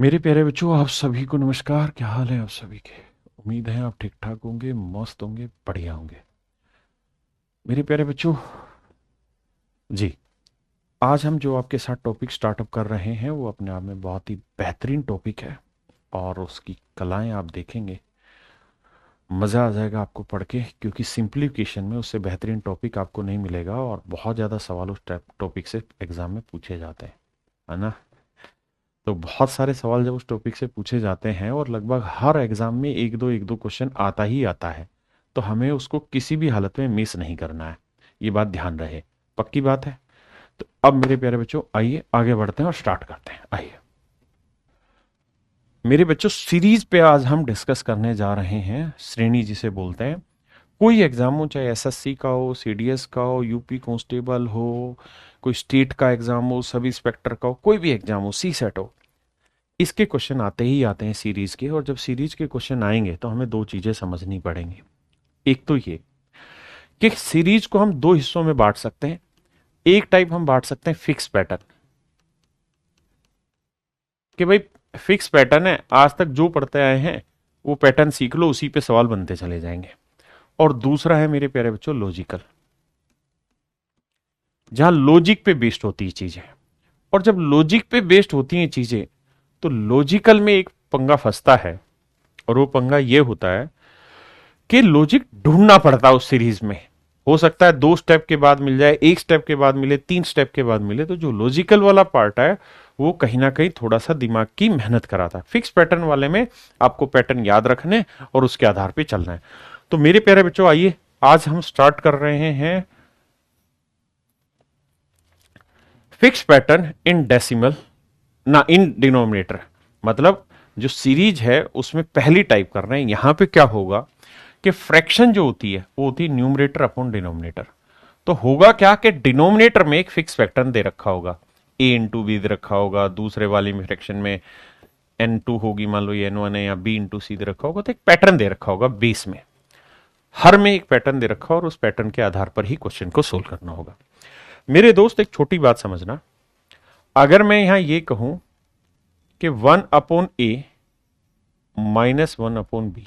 मेरे प्यारे बच्चों, आप सभी को नमस्कार। क्या हाल है आप सभी के? उम्मीद है आप ठीक ठाक होंगे, मस्त होंगे, बढ़िया होंगे। मेरे प्यारे बच्चों जी, आज हम जो आपके साथ टॉपिक स्टार्टअप कर रहे हैं वो अपने आप में बहुत ही बेहतरीन टॉपिक है और उसकी कलाएं आप देखेंगे, मज़ा आ जाएगा आपको पढ़ के, क्योंकि सिंप्लीफिकेशन में उससे बेहतरीन टॉपिक आपको नहीं मिलेगा और बहुत ज़्यादा सवाल उस टॉपिक से एग्ज़ाम में पूछे जाते हैं, है ना। तो बहुत सारे सवाल जब उस टॉपिक से पूछे जाते हैं और लगभग हर एग्जाम में एक दो क्वेश्चन आता ही आता है, तो हमें उसको किसी भी हालत में मिस नहीं करना है। ये बात ध्यान रहे, पक्की बात है। तो अब मेरे प्यारे बच्चों, आइए आगे बढ़ते हैं और स्टार्ट करते हैं। आइए मेरे बच्चों, सीरीज पे आज हम डिस्कस करने जा रहे हैं, श्रेणी जिसे बोलते हैं। कोई एग्जाम हो, चाहे एसएससी का हो, सीडीएस का हो, यूपी कांस्टेबल हो, कोई स्टेट का एग्जाम हो, सब इंस्पेक्टर का हो, कोई भी एग्जाम हो, सी सेट हो, इसके क्वेश्चन आते ही आते हैं सीरीज के। और जब सीरीज के क्वेश्चन आएंगे तो हमें दो चीजें समझनी पड़ेंगी। एक तो ये कि सीरीज को हम दो हिस्सों में बांट सकते हैं। एक टाइप हम बांट सकते हैं फिक्स पैटर्न, कि भाई फिक्स पैटर्न है, आज तक जो पढ़ते आए हैं वो पैटर्न सीख लो, उसी पे सवाल बनते चले जाएंगे। और दूसरा है मेरे प्यारे बच्चों लॉजिकल, जहां लॉजिक पे बेस्ड होती है चीजें। और जब लॉजिक पे बेस्ड होती हैं चीजें, तो लॉजिकल में एक पंगा फंसता है, और वो पंगा ये होता है कि लॉजिक ढूंढना पड़ता है उस सीरीज में। हो सकता है दो स्टेप के बाद मिल जाए, एक स्टेप के बाद मिले, तीन स्टेप के बाद मिले। तो जो लॉजिकल वाला पार्ट है वो कहीं ना कहीं थोड़ा सा दिमाग की मेहनत कराता है। फिक्स पैटर्न वाले में आपको पैटर्न याद रखने और उसके आधार पे चलना है। तो मेरे प्यारे बच्चों, आइए आज हम स्टार्ट कर रहे हैं फिक्स पैटर्न इन डेसिमल, ना इन डिनोमिनेटर। मतलब जो सीरीज है उसमें पहली टाइप कर रहे हैं। यहां पे क्या होगा कि फ्रैक्शन जो होती है वो होती है न्यूमरेटर अपॉन डिनोमिनेटर। तो होगा क्या कि डिनोमिनेटर में एक फिक्स फैक्टर दे रखा होगा, ए इंटू बी दे रखा होगा, दूसरे वाली में फ्रैक्शन में एन टू होगी, मान लो ये एन वन है, या बी इंटू सी दे रखा होगा। तो एक पैटर्न दे रखा होगा बेस में, हर में एक पैटर्न दे रखा, और उस पैटर्न के आधार पर ही क्वेश्चन को सोल्व करना होगा। मेरे दोस्त, एक छोटी बात समझना। अगर मैं यहां ये कहूं कि 1/a -1/b,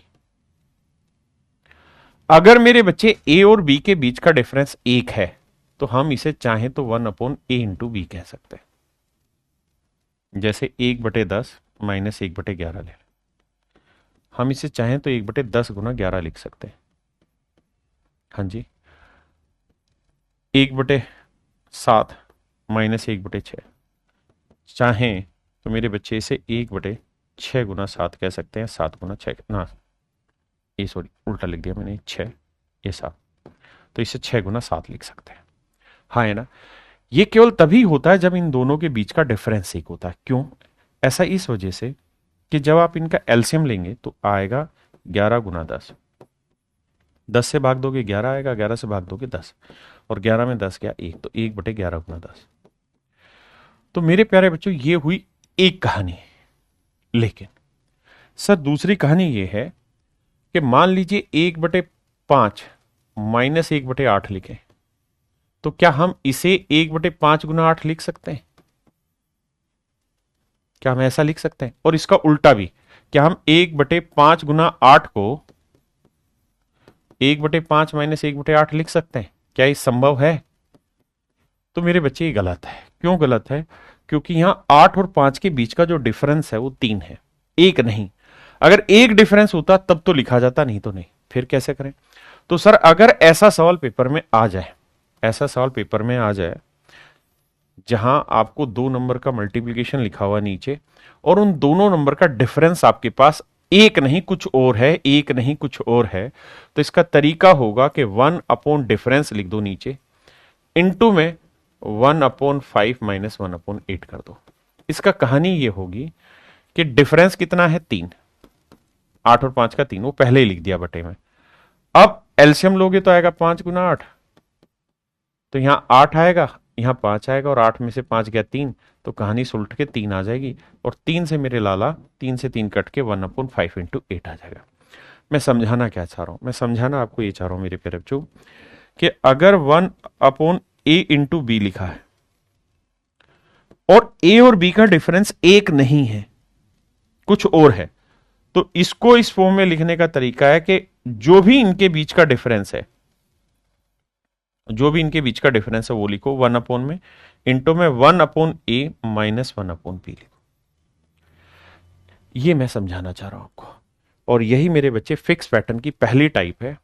अगर मेरे बच्चे ए और बी के बीच का डिफरेंस एक है, तो हम इसे चाहें तो 1/a/b कह सकते हैं। जैसे 1/10 -1/11 ले, हम इसे चाहें तो 1/10 गुना 11 लिख सकते हैं। हाँ जी, 1/7 -1/6, चाहें तो मेरे बच्चे इसे 1/6 गुना 7 कह सकते हैं। 7 गुना 6 ना, ये सॉरी उल्टा लिख दिया मैंने, 6 ये 7, तो इसे 6 गुना 7 लिख सकते हैं। हाँ, है ना। ये केवल तभी होता है जब इन दोनों के बीच का डिफरेंस एक होता है। क्यों ऐसा? इस वजह से कि जब आप इनका एलसीएम लेंगे तो आएगा 11 गुना 10। 10 से भाग दोगे 11 आएगा, 11 से भाग दोगे 10, और 11 में 10 गया 1, तो 1/11 गुना 10। तो मेरे प्यारे बच्चों, ये हुई एक कहानी। लेकिन सर, दूसरी कहानी ये है कि मान लीजिए 1/5 -1/8 लिखें, तो क्या हम इसे 1/5 गुना 8 लिख सकते हैं? क्या हम ऐसा लिख सकते हैं? और इसका उल्टा भी, क्या हम 1/5 गुना 8 को 1/5 -1/8 लिख सकते हैं? क्या ये संभव है? तो मेरे बच्चे, ये गलत है। क्यों गलत है? क्योंकि यहां 8 और 5 के बीच का जो डिफरेंस है वो 3 है, एक नहीं। अगर एक डिफरेंस होता तब तो लिखा जाता, नहीं तो नहीं। फिर कैसे करें? तो सर, अगर ऐसा सवाल पेपर में आ जाए, ऐसा सवाल पेपर में आ जाए जहां आपको दो नंबर का मल्टीप्लीकेशन लिखा हुआ नीचे, और उन दोनों नंबर का डिफरेंस आपके पास एक नहीं कुछ और है, एक नहीं कुछ और है, तो इसका तरीका होगा कि 1/डिफरेंस लिख दो नीचे, इनटू में 1/5 -1/8 कर दो। इसका कहानी ये होगी कि डिफरेंस कितना है? 3। 8 और 5 का 3, वो पहले ही लिख दिया बटे में। अब एलसीएम लोगे तो आएगा 5 गुना 8, तो यहां 8 आएगा, यहां 5 आएगा, और 8 में से 5 गया 3, तो कहानी सुलट के 3 आ जाएगी। और 3 से मेरे लाला, 3 से 3 कट के 1/5 इंटू 8 आ जाएगा। मैं समझाना क्या चाह रहा हूं? मैं समझाना आपको ये चाह रहा हूं मेरे प्यारे बच्चों, कि अगर 1/a/b लिखा है और ए और बी का डिफरेंस एक नहीं है, कुछ और है। तो इसको इस फॉर्म में लिखने का तरीका है कि जो भी इनके बीच का डिफरेंस है, जो भी इनके बीच का डिफरेंस है वो लिखो 1 में, इंटू में 1/a माइनस 1/b लिखो। ये मैं समझाना चाह रहा हूं आपको, और यही मेरे बच्चे फिक्स पैटर्न की पहली टाइप है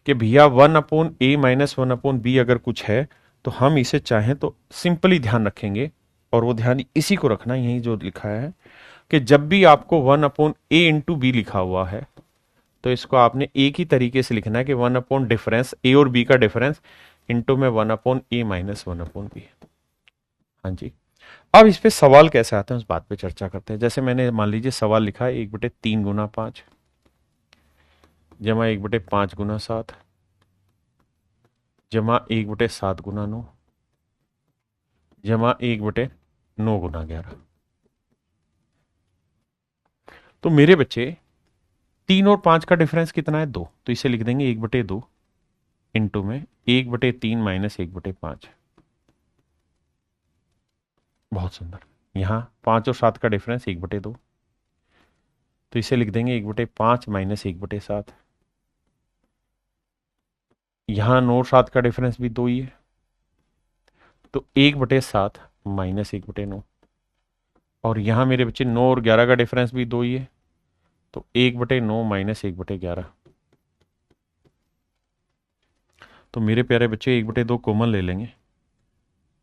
कि भैया 1/a माइनस 1/b अगर कुछ है तो हम इसे चाहें तो सिंपली ध्यान रखेंगे, और वो ध्यान इसी को रखना, यही जो लिखा है कि जब भी आपको 1/a इंटू बी लिखा हुआ है तो इसको आपने एक ही तरीके से लिखना है कि 1 डिफरेंस ए और बी का डिफरेंस इंटू में 1/a माइनस 1/b। हाँ जी, अब इस पे सवाल कैसे आते हैं उस बात पे चर्चा करते हैं। जैसे मैंने मान लीजिए सवाल लिखा है 1/3 गुना 5 जमा 1/5 गुना 7 जमा 1/7 गुना 9 जमा 1/9 गुना 11। तो मेरे बच्चे 3 और 5 का डिफरेंस कितना है? 2, तो इसे लिख देंगे 1/2 इंटू में 1/3 माइनस 1/5। बहुत सुंदर। यहां 5 और 7 का डिफरेंस 1/2, तो इसे लिख देंगे 1/5 माइनस 1/7। यहां 9 और 7 का डिफरेंस भी 2 ही है, तो 1/7 माइनस 1/9। और यहां मेरे बच्चे 9 और 11 का डिफरेंस भी 2 ही है, तो 1/9 माइनस 1/11। तो मेरे प्यारे बच्चे 1/2 कॉमन ले लेंगे,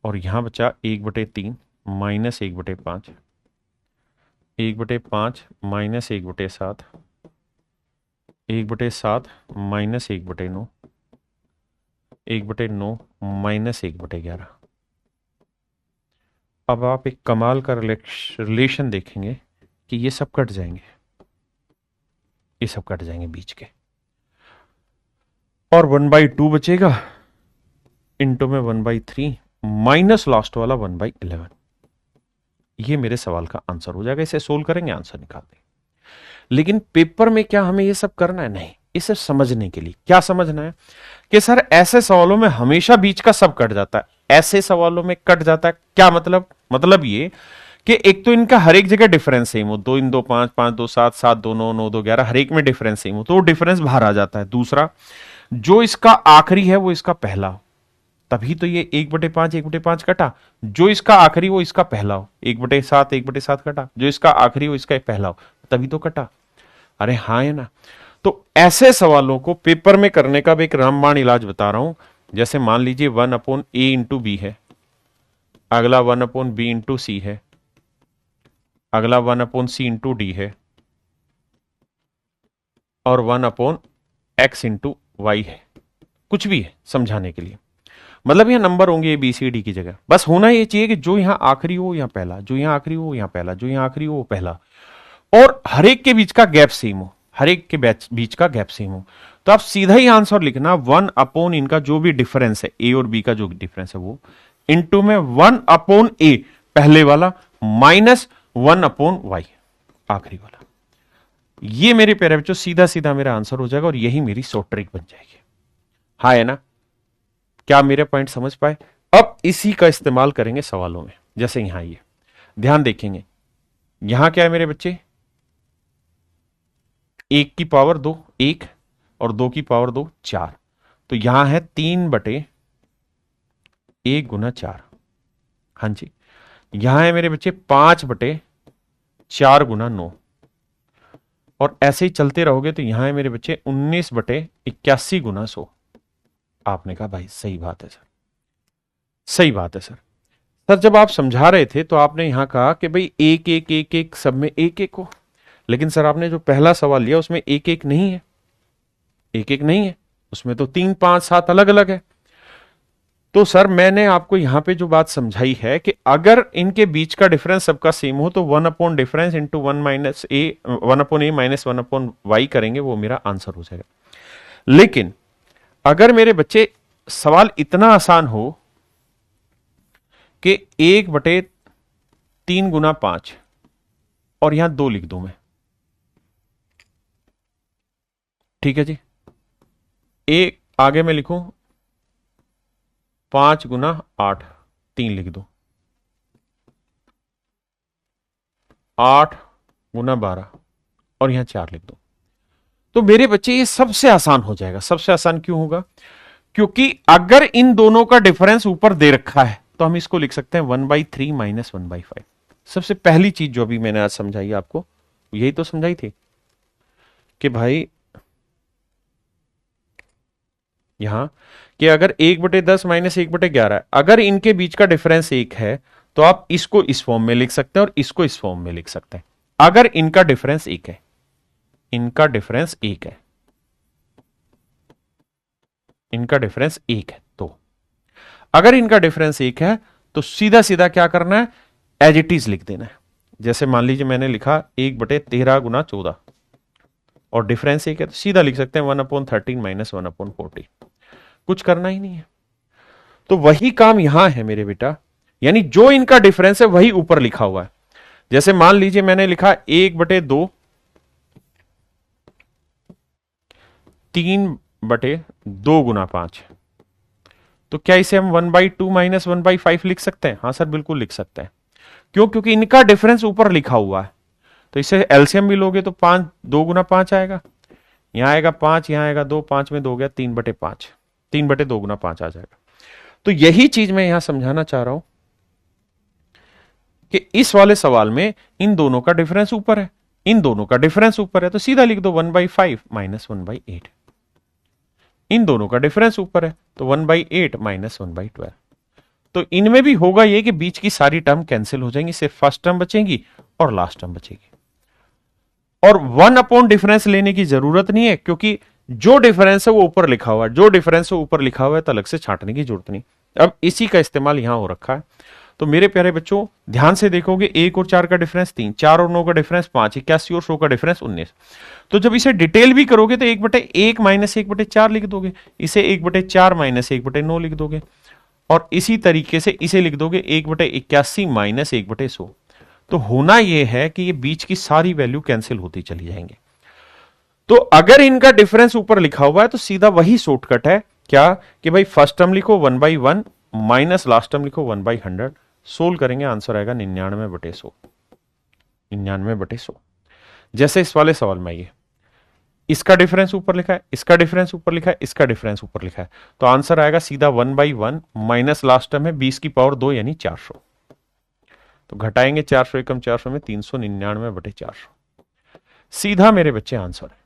और यहां बचा 1/3 माइनस 1/5, 1/5 माइनस 1/7, 1/7 माइनस 1/9, 1/9 माइनस 1/11। अब आप एक कमाल का रिलेशन देखेंगे कि ये सब कट जाएंगे, ये सब कट जाएंगे बीच के, और 1/2 बचेगा इंटू में 1/3 माइनस लास्ट वाला 1/11। ये मेरे सवाल का आंसर हो जाएगा। इसे सोल्व करेंगे, आंसर निकाल देंगे। लेकिन पेपर में क्या हमें ये सब करना है? नहीं। इसे समझने के लिए क्या समझना है कि सर ऐसे सवालों में हमेशा बीच का सब कट जाता है, ऐसे सवालों में कट जाता है। क्या मतलब? मतलब ये कि एक तो इनका हर एक जगह डिफरेंस सेम हो, 2 इन 2 5, 5 2 7, 7 2 9, 9 2 11, हर एक में डिफरेंस सेम हो, तो वो डिफरेंस बाहर आ जाता है। दूसरा, जो इसका आखिरी है वो इसका पहला हो, तभी तो ये 1/5 1/5 कटा। जो इसका आखिरी वो इसका पहला हो, 1/7 1/7 कटा। जो इसका आखिरी हो इसका पहला हो, तभी तो कटा। अरे हाँ है ना। तो ऐसे सवालों को पेपर में करने का भी एक रामबाण इलाज बता रहा हूं। जैसे मान लीजिए 1/a इंटू बी है, अगला 1/b इंटू सी है, अगला 1/c इंटू डी है, और 1/x इंटू वाई है। कुछ भी है समझाने के लिए, मतलब यहां नंबर होंगे बी सी डी की जगह। बस होना ये चाहिए कि जो यहां आखिरी हो यहां पहला, जो यहां आखिरी हो यहां पहला, जो यहां आखिरी हो वो पहला, और हर एक के बीच का गैप सेम हो, हर एक के बीच का गैप सेम हो। तो आप सीधा ही आंसर लिखना 1 इनका जो भी डिफरेंस है, ए और बी का जो डिफरेंस है वो, इंटू में 1/a पहले वाला माइनस 1/y आखिरी वाला। ये मेरे प्यारे बच्चों सीधा सीधा मेरा आंसर हो जाएगा, और यही मेरी शॉर्ट ट्रिक बन जाएगी। हाँ है ना? क्या मेरे पॉइंट समझ पाए? अब इसी का इस्तेमाल करेंगे सवालों में। जैसे यहां ये ध्यान देखेंगे, यहां क्या है मेरे बच्चे? 1 की पावर 2 1, और 2 की पावर 2 4। तो यहां है 3/1 गुना 4। हाँ जी। यहां है मेरे बच्चे 5/4 गुना 9, और ऐसे ही चलते रहोगे तो यहां है मेरे बच्चे 19/81 गुना 100। आपने कहा भाई सही बात है सर, सही बात है सर। सर जब आप समझा रहे थे तो आपने यहां कहा कि भाई एक एक एक एक सब में एक एक हो, लेकिन सर आपने जो पहला सवाल लिया उसमें एक एक नहीं है, एक एक नहीं है, उसमें तो 3 5 7 अलग अलग है। तो सर मैंने आपको यहां पे जो बात समझाई है कि अगर इनके बीच का डिफरेंस सबका सेम हो तो 1 difference into 1/a minus 1/y करेंगे, वो मेरा आंसर हो जाएगा। लेकिन अगर मेरे बच्चे सवाल इतना आसान हो कि 1/3 गुना 5, और यहां 2 लिख दूं मैं, ठीक है जी। एक आगे मैं लिखूं 5 गुना 8, 3 लिख दो, 8 गुना 12 और यहां 4 लिख दो। तो मेरे बच्चे ये सबसे आसान हो जाएगा। सबसे आसान क्यों होगा? क्योंकि अगर इन दोनों का डिफरेंस ऊपर दे रखा है तो हम इसको लिख सकते हैं 1/3 माइनस 1/5। सबसे पहली चीज जो अभी मैंने आज समझाई आपको, यही तो समझाई थी कि भाई यहां कि अगर 1/10 माइनस 1/11, अगर इनके बीच का डिफरेंस 1 है तो आप इसको इस फॉर्म में लिख सकते हैं और इसको इस फॉर्म में लिख सकते हैं। अगर इनका डिफरेंस 1 है, इनका डिफरेंस 1 है, इनका डिफरेंस 1 है, तो अगर इनका डिफरेंस 1 है तो सीधा सीधा क्या करना है, एज इट इज लिख देना है। जैसे मान लीजिए मैंने लिखा 1/13 गुना 14 और डिफरेंस 1 है, तो सीधा लिख सकते हैं 1/13 माइनस 1/14। कुछ करना ही नहीं है। तो वही काम यहां है मेरे बेटा, यानी जो इनका डिफरेंस है वही ऊपर लिखा हुआ है। जैसे मान लीजिए मैंने लिखा 1/2 3/2 गुना 5, तो क्या इसे हम 1/2 माइनस 1/5 लिख सकते हैं? हाँ सर बिल्कुल लिख सकते हैं। क्यों? क्योंकि इनका डिफरेंस ऊपर लिखा हुआ है। तो इसे एलसीएम भी लोगे तो 5 2 गुना 5 आएगा, यहां आएगा 5, यहां आएगा 2, 5 में 2 हो गया 3/5, 3/2 गुना 5 आ जाएगा। तो यही चीज मैं यहां समझाना चाह रहा हूं कि इस वाले सवाल में इन दोनों का डिफरेंस ऊपर है, इन दोनों का डिफरेंस ऊपर है, तो सीधा लिख दो 1/5 माइनस 1/8। इन दोनों का डिफरेंस ऊपर है तो 1/8 माइनस 1/12। तो इनमें भी होगा ये कि बीच की सारी टर्म कैंसिल हो जाएंगी, सिर्फ फर्स्ट टर्म बचेगी और लास्ट टर्म बचेगी। और 1 डिफरेंस लेने की जरूरत नहीं है, क्योंकि जो डिफरेंस है वो ऊपर लिखा हुआ है, जो डिफरेंस है ऊपर लिखा हुआ है, तो अलग से छांटने की जरूरत नहीं। अब इसी का इस्तेमाल यहां हो रखा है। तो मेरे प्यारे बच्चों ध्यान से देखोगे, 1 और 4 का डिफरेंस 3, 4 और 9 का डिफरेंस 5, 81 और 100 का डिफरेंस 19। तो जब इसे डिटेल भी करोगे तो 1/1 माइनस 1/4 लिख दोगे, इसे 1/4 माइनस 1/9 लिख दोगे, और इसी तरीके से इसे लिख दोगे 1/81 माइनस 1/100। तो होना यह है कि ये बीच की सारी वैल्यू कैंसिल होती चली जाएंगे। तो अगर इनका डिफरेंस ऊपर लिखा हुआ है तो सीधा वही शॉर्टकट है, क्या कि भाई फर्स्ट टर्म लिखो 1/1 माइनस लास्ट टर्म लिखो 1/100। सोल्व करेंगे, आंसर आएगा 99/100। 99/100। जैसे इस वाले सवाल में ये इसका डिफरेंस ऊपर लिखा है, इसका डिफरेंस ऊपर लिखा है, इसका डिफरेंस ऊपर लिखा है, तो आंसर आएगा सीधा 1/1 माइनस लास्ट टर्म है 20 की पावर 2 यानी 400। तो घटाएंगे 400 एकम 400 में 399/400। सीधा मेरे बच्चे आंसर है।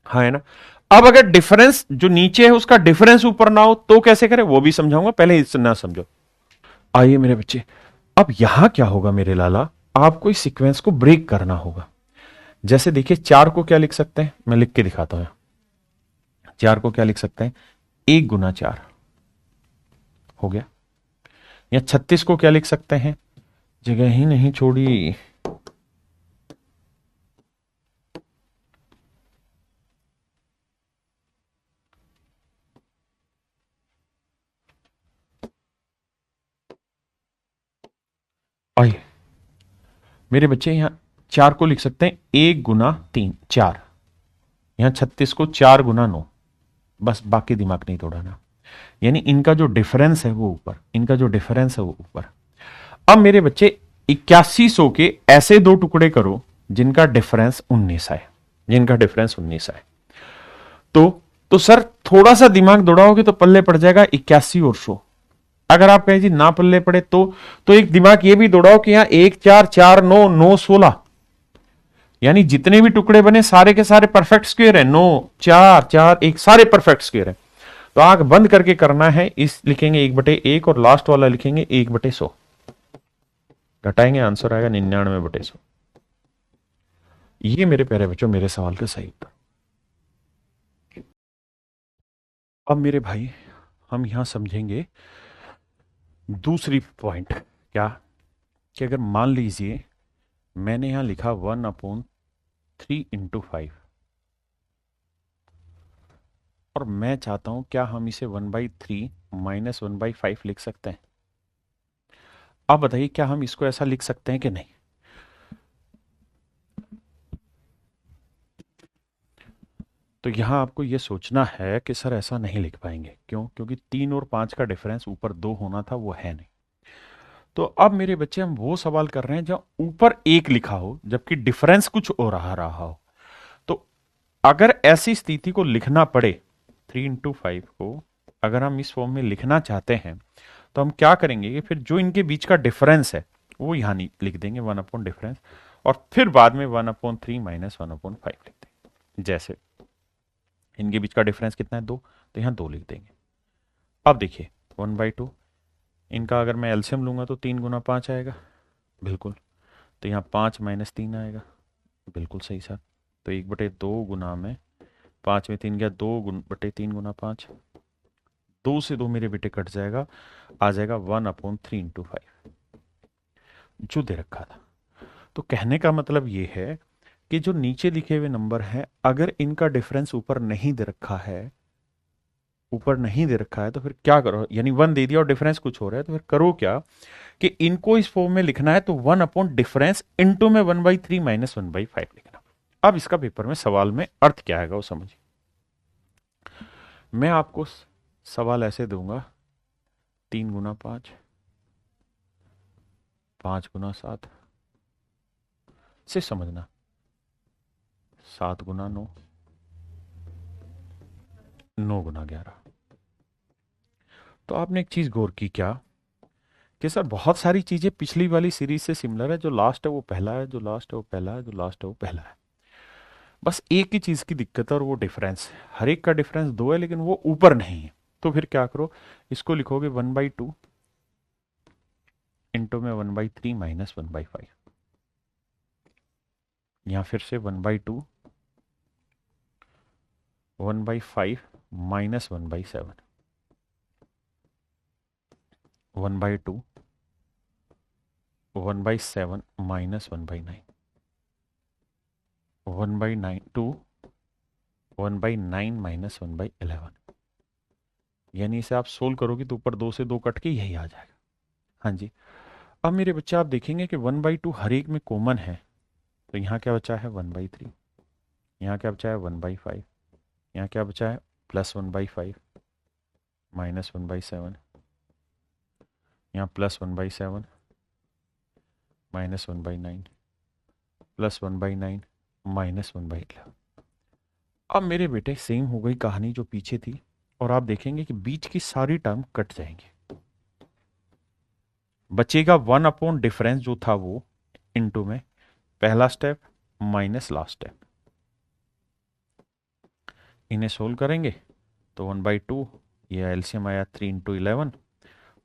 हाँ है ना। अब अगर डिफरेंस जो नीचे है उसका डिफरेंस ऊपर ना हो तो कैसे करें वो भी समझाऊंगा, पहले इससे ना समझो। आइए मेरे बच्चे, अब यहां क्या होगा मेरे लाला, आपको इस सीक्वेंस को ब्रेक करना होगा। जैसे देखिए 4 को क्या लिख सकते हैं, मैं लिख के दिखाता हूं। 4 को क्या लिख सकते हैं, 1 गुना 4 हो गया। या 36 को क्या लिख सकते हैं, जगह ही नहीं छोड़ी, आइए मेरे बच्चे यहां 4 को लिख सकते हैं 1 गुना 3 4, यहां 36 को 4 गुना 9, बस बाकी दिमाग नहीं तोड़ाना। यानी इनका जो डिफरेंस है वो ऊपर, इनका जो डिफरेंस है वो ऊपर। अब मेरे बच्चे 8100 के ऐसे दो टुकड़े करो जिनका डिफरेंस 19 है, जिनका डिफरेंस 19 है। तो सर थोड़ा सा दिमाग दौड़ाओगे तो पल्ले पड़ जाएगा 81 और 100। अगर आप कहें जी ना पल्ले पड़े तो एक दिमाग ये भी दौड़ाओ कि यहां 1 4 4 9 9 16, यानी जितने भी टुकड़े बने सारे के सारे परफेक्ट स्क्वायर है, 9 4 4 1 सारे परफेक्ट स्क्वायर है। तो आंख बंद करके करना है, इस लिखेंगे 1/1 और लास्ट वाला लिखेंगे 1/100। घटाएंगे, आंसर आएगा 99/100। ये मेरे प्यारे बच्चों मेरे सवाल का सही उत्तर। अब मेरे भाई हम यहां समझेंगे दूसरी पॉइंट, क्या कि अगर मान लीजिए मैंने यहां लिखा 1/3 इंटू 5 और मैं चाहता हूं क्या हम इसे 1/3 माइनस 1/5 लिख सकते हैं? आप बताइए क्या हम इसको ऐसा लिख सकते हैं कि नहीं? तो यहां आपको यह सोचना है कि सर ऐसा नहीं लिख पाएंगे। क्यों? क्योंकि 3 और 5 का डिफरेंस ऊपर 2 होना था, वो है नहीं। तो अब मेरे बच्चे हम वो सवाल कर रहे हैं जहां ऊपर एक लिखा हो जबकि डिफरेंस कुछ और रहा हो। तो अगर ऐसी स्थिति को लिखना पड़े, 3 into 5 को अगर हम इस फॉर्म में लिखना चाहते हैं तो हम क्या करेंगे कि फिर जो इनके बीच का डिफरेंस है वो यहां लिख देंगे 1/डिफरेंस, और फिर बाद में 1/3 माइनस 1/5 लिख देंगे। जैसे इनके बीच का डिफरेंस कितना है, 2, तो यहां 2 लिख देंगे। अब देखिए 1/2, इनका अगर मैं एलसीएम लूंगा तो 3 गुना 5 आएगा, बिल्कुल। तो यहाँ 5 - 3 आएगा, बिल्कुल सही सर। तो 1/2 गुना में 5 में 3 गया, 2/3 गुना 5, 2 से 2 मेरे बेटे कट जाएगा, आ जाएगा 1/3 into 5 जो दे रखा था। तो कहने का मतलब ये है कि जो नीचे लिखे हुए नंबर हैं अगर इनका डिफरेंस ऊपर नहीं दे रखा है, ऊपर नहीं दे रखा है तो फिर क्या करो, यानी 1 दे दिया और डिफरेंस कुछ हो रहा है तो फिर करो क्या कि इनको इस फॉर्म में लिखना है तो 1/डिफरेंस इंटू में 1/3 माइनस 1/5 लिखना। अब इसका पेपर में सवाल में अर्थ क्या आएगा वो समझिए। मैं आपको सवाल ऐसे दूंगा, 3 गुना 5, 5 गुना 7 से समझना, 7 गुना 9, 9 गुना 11। तो आपने एक चीज गौर की क्या कि सर बहुत सारी चीजें पिछली वाली सीरीज से सिमिलर है, जो लास्ट है वो पहला है, जो लास्ट है वो पहला है, जो लास्ट है वो पहला है। बस एक ही चीज की दिक्कत है और वो डिफरेंस है, हर एक का डिफरेंस 2 है लेकिन वो ऊपर नहीं है। तो फिर क्या करो, इसको लिखोगे 1/2 इंटू में 1/3 माइनस 1/5, यहां फिर से 1/2 1/5 माइनस 1/7, 1/2 1/7 माइनस 1/9, 1/9 माइनस 1/11। यानी इसे आप सोल्व करोगे तो ऊपर 2 से 2 कट के यही आ जाएगा। हाँ जी। अब मेरे बच्चे आप देखेंगे कि 1/2 हर एक में कॉमन है, तो यहाँ क्या बचा है 1/3, यहाँ क्या बचा है 1/5, यहाँ क्या बचा है प्लस 1/5 माइनस 1/7, यहाँ प्लस 1/7 माइनस 1/9 प्लस 1/9 माइनस 1/11। अब मेरे बेटे सेम हो गई कहानी जो पीछे थी, और आप देखेंगे कि बीच की सारी टर्म कट जाएंगे, बचेगा 1/डिफरेंस जो था वो इनटू में पहला स्टेप माइनस लास्ट स्टेप। इन्हें सोल्व करेंगे तो 1/2, ये एलसीएम आया 3 into 11,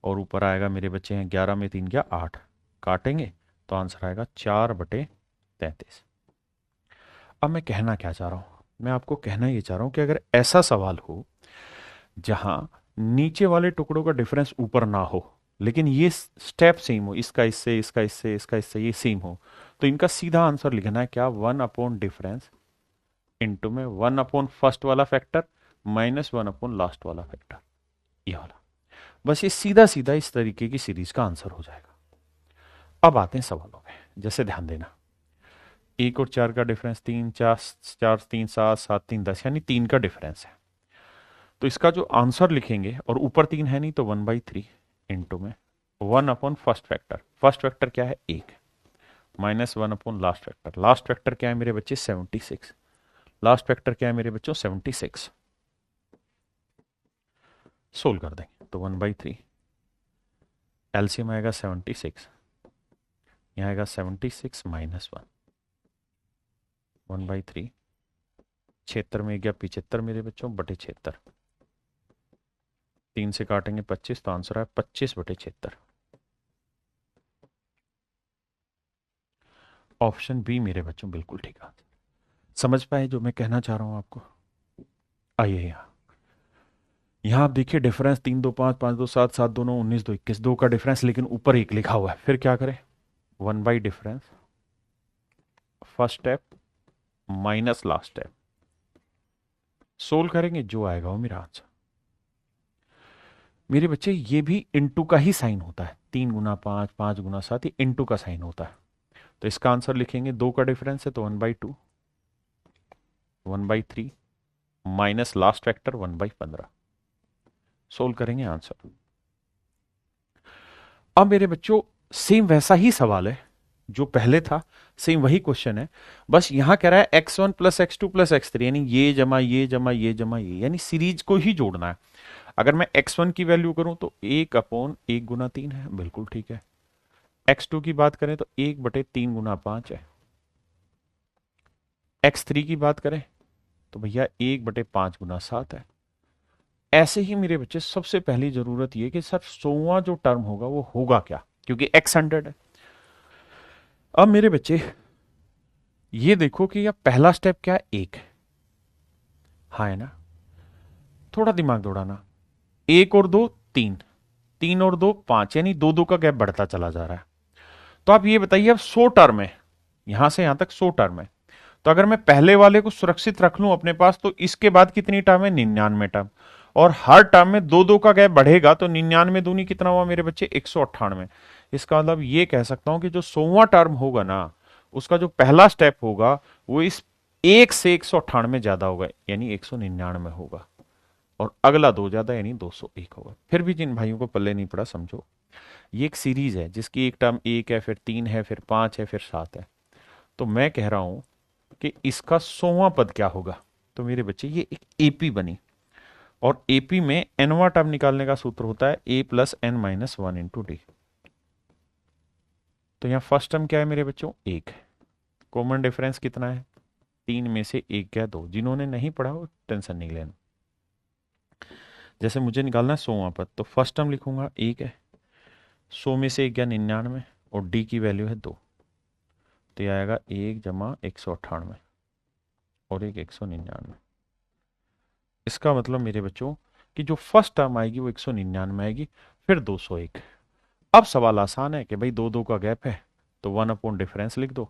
और ऊपर आएगा मेरे बच्चे हैं 11 में 3 गया 8, काटेंगे तो आंसर आएगा 4/33। अब मैं कहना क्या चाह रहा हूं, मैं आपको कहना ये चाह रहा हूं कि अगर ऐसा सवाल हो जहां नीचे वाले टुकड़ों का डिफरेंस ऊपर ना हो लेकिन ये स्टेप सेम हो, इसका इससे इसका इससे इसका इससे ये सेम हो, तो इनका सीधा आंसर लिखना है क्या, 1/डिफरेंस इंटू में 1/फर्स्ट वाला फैक्टर माइनस 1/लास्ट वाला फैक्टर, ये वाला। बस ये सीधा सीधा इस तरीके की सीरीज का आंसर हो जाएगा। अब आते हैं सवालों में, जैसे ध्यान देना, 1 और 4 का डिफरेंस 3, 4 4 3 7 7 3 10, यानी 3 का डिफरेंस है। तो इसका जो आंसर लिखेंगे, और ऊपर 3 है नहीं तो 1/3 इंटू में 1/फर्स्ट फैक्टर, फर्स्ट फैक्टर क्या है 1, माइनस 1/लास्ट फैक्टर, लास्ट फैक्टर क्या है मेरे बच्चे 76, लास्ट फैक्टर क्या है मेरे बच्चों 76। सोल्व कर देंगे तो 1/3, एलसीएम आएगा 76, यहाँ आएगा 76 माइनस 1, 1/3, 76 में गया 75 मेरे बच्चों बटे 76, 3 से काटेंगे 25 तो आंसर है 25/76। ऑप्शन बी मेरे बच्चों बिल्कुल ठीक है। समझ पाए जो मैं कहना चाह रहा हूं आपको। आइए यहां आप देखिए डिफरेंस 3 2 5 5 2 7 7 2 9 19 2 21, 2 का डिफरेंस लेकिन ऊपर 1 लिखा हुआ है, फिर क्या करें 1/डिफरेंस first step minus last step, solve करेंगे जो आएगा वो मेरा आंसर। मेरे बच्चे ये भी इंटू का ही साइन होता है, 3 गुना 5 5 गुना 7 ये इंटू का साइन होता है। तो इसका आंसर लिखेंगे 2 का डिफरेंस है तो 1/2 1/3 माइनस लास्ट फैक्टर 1/15, सोल्व करेंगे आंसर। अब मेरे बच्चों सेम वैसा ही सवाल है जो पहले था, सेम वही क्वेश्चन है, बस यहां कह रहा है x1 plus x2 plus x3, यानी ये जमा ये जमा ये जमा ये, यानी सीरीज को ही जोड़ना है। अगर मैं x1 की वैल्यू करूं तो 1/1 गुना 3 है, बिल्कुल ठीक है। x2 की बात करें तो 1/3 गुना 5 है। x3 की बात करें तो भैया 1/5 गुना 7 है। ऐसे ही मेरे बच्चे सबसे पहली जरूरत ये कि सर 100वां जो टर्म होगा वो होगा क्या, क्योंकि x 100 है। अब मेरे बच्चे ये देखो कि यह पहला स्टेप क्या है, 1 है, हाँ है ना। थोड़ा दिमाग दौड़ाना, 1 और 2 3, 3 और 2 5, यानी 2 2 का गैप बढ़ता चला जा रहा है। तो आप ये बताइए अब 100 टर्म है, यहां से यहां तक 100 टर्म है, तो अगर मैं पहले वाले को सुरक्षित रख लूं अपने पास तो इसके बाद कितनी टर्म है, 99 टर्म। और हर टर्म में 2 2 का गैप बढ़ेगा तो 99 दूनी कितना हुआ मेरे बच्चे, 198। इसका मतलब ये कह सकता हूं कि जो 100वां टर्म होगा ना, उसका जो पहला स्टेप होगा वो इस 1 से 198 ज्यादा होगा, यानी 199 होगा, और अगला 2 ज्यादा यानी 201 होगा। फिर भी जिन भाइयों को पल्ले नहीं पड़ा समझो, ये एक सीरीज है जिसकी एक टर्म 1 है, फिर 3 है, फिर 5 है, फिर 7 है। तो मैं कह रहा हूं कि इसका 100वां पद क्या होगा। तो मेरे बच्चे ये एक एपी बनी, और एपी में एनवा टर्म निकालने का सूत्र होता है ए प्लस एन माइनस 1 × डी। तो यहां फर्स्ट टर्म क्या है मेरे बच्चों, 1 है। कॉमन डिफरेंस कितना है, 3 में से 1 गया 2। जिन्होंने नहीं पढ़ा वो टेंशन नहीं लेना। जैसे मुझे निकालना है 100वां पद, तो फर्स्ट टर्म लिखूंगा 1 है, 100 में से 1 गया 99, और डी की वैल्यू है 2। तो यह आएगा 1 जमा 198 और 199। इसका मतलब मेरे बच्चों कि जो फर्स्ट टर्म आएगी वो 199 आएगी, फिर 201। अब सवाल आसान है कि भाई 2 2 का गैप है, तो 1 अपॉन डिफरेंस लिख दो,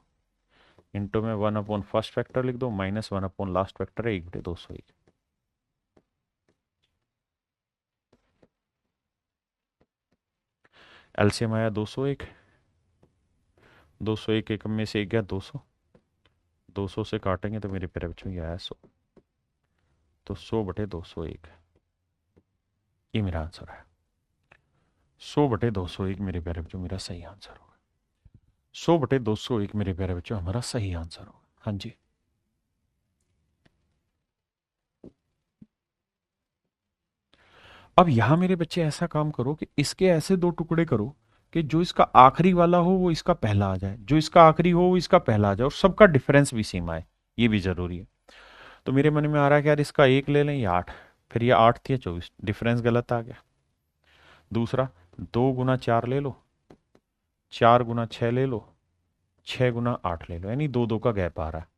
इंटू में 1 अपॉन फर्स्ट फैक्टर लिख दो, माइनस 1 अपॉन लास्ट फैक्टर है 1/201। एलसीएम आया 201, 201 एक में से 1 गया 200, 200 से काटेंगे तो मेरे प्यारे बच्चों ये आया 100। तो 100/201, ये मेरा आंसर है। 100/201 मेरे प्यारे बच्चों मेरा सही आंसर होगा। 100/201 मेरे प्यारे बच्चों हमारा सही आंसर होगा। हाँ जी, अब यहां मेरे बच्चे ऐसा काम करो कि इसके ऐसे 2 टुकड़े करो कि जो इसका आखिरी वाला हो वो इसका पहला आ जाए, जो इसका आखिरी हो वो इसका पहला आ जाए, और सबका डिफरेंस भी सेम आए, ये भी जरूरी है। तो मेरे मन में आ रहा है कि यार इसका 1 ले लें या 8, फिर ये 8 थी या 24, डिफरेंस गलत आ गया। दूसरा, 2 × 4 ले लो, 4 × 6 ले लो, 6 × 8 ले लो, यानी 2 2 का गैप आ रहा है।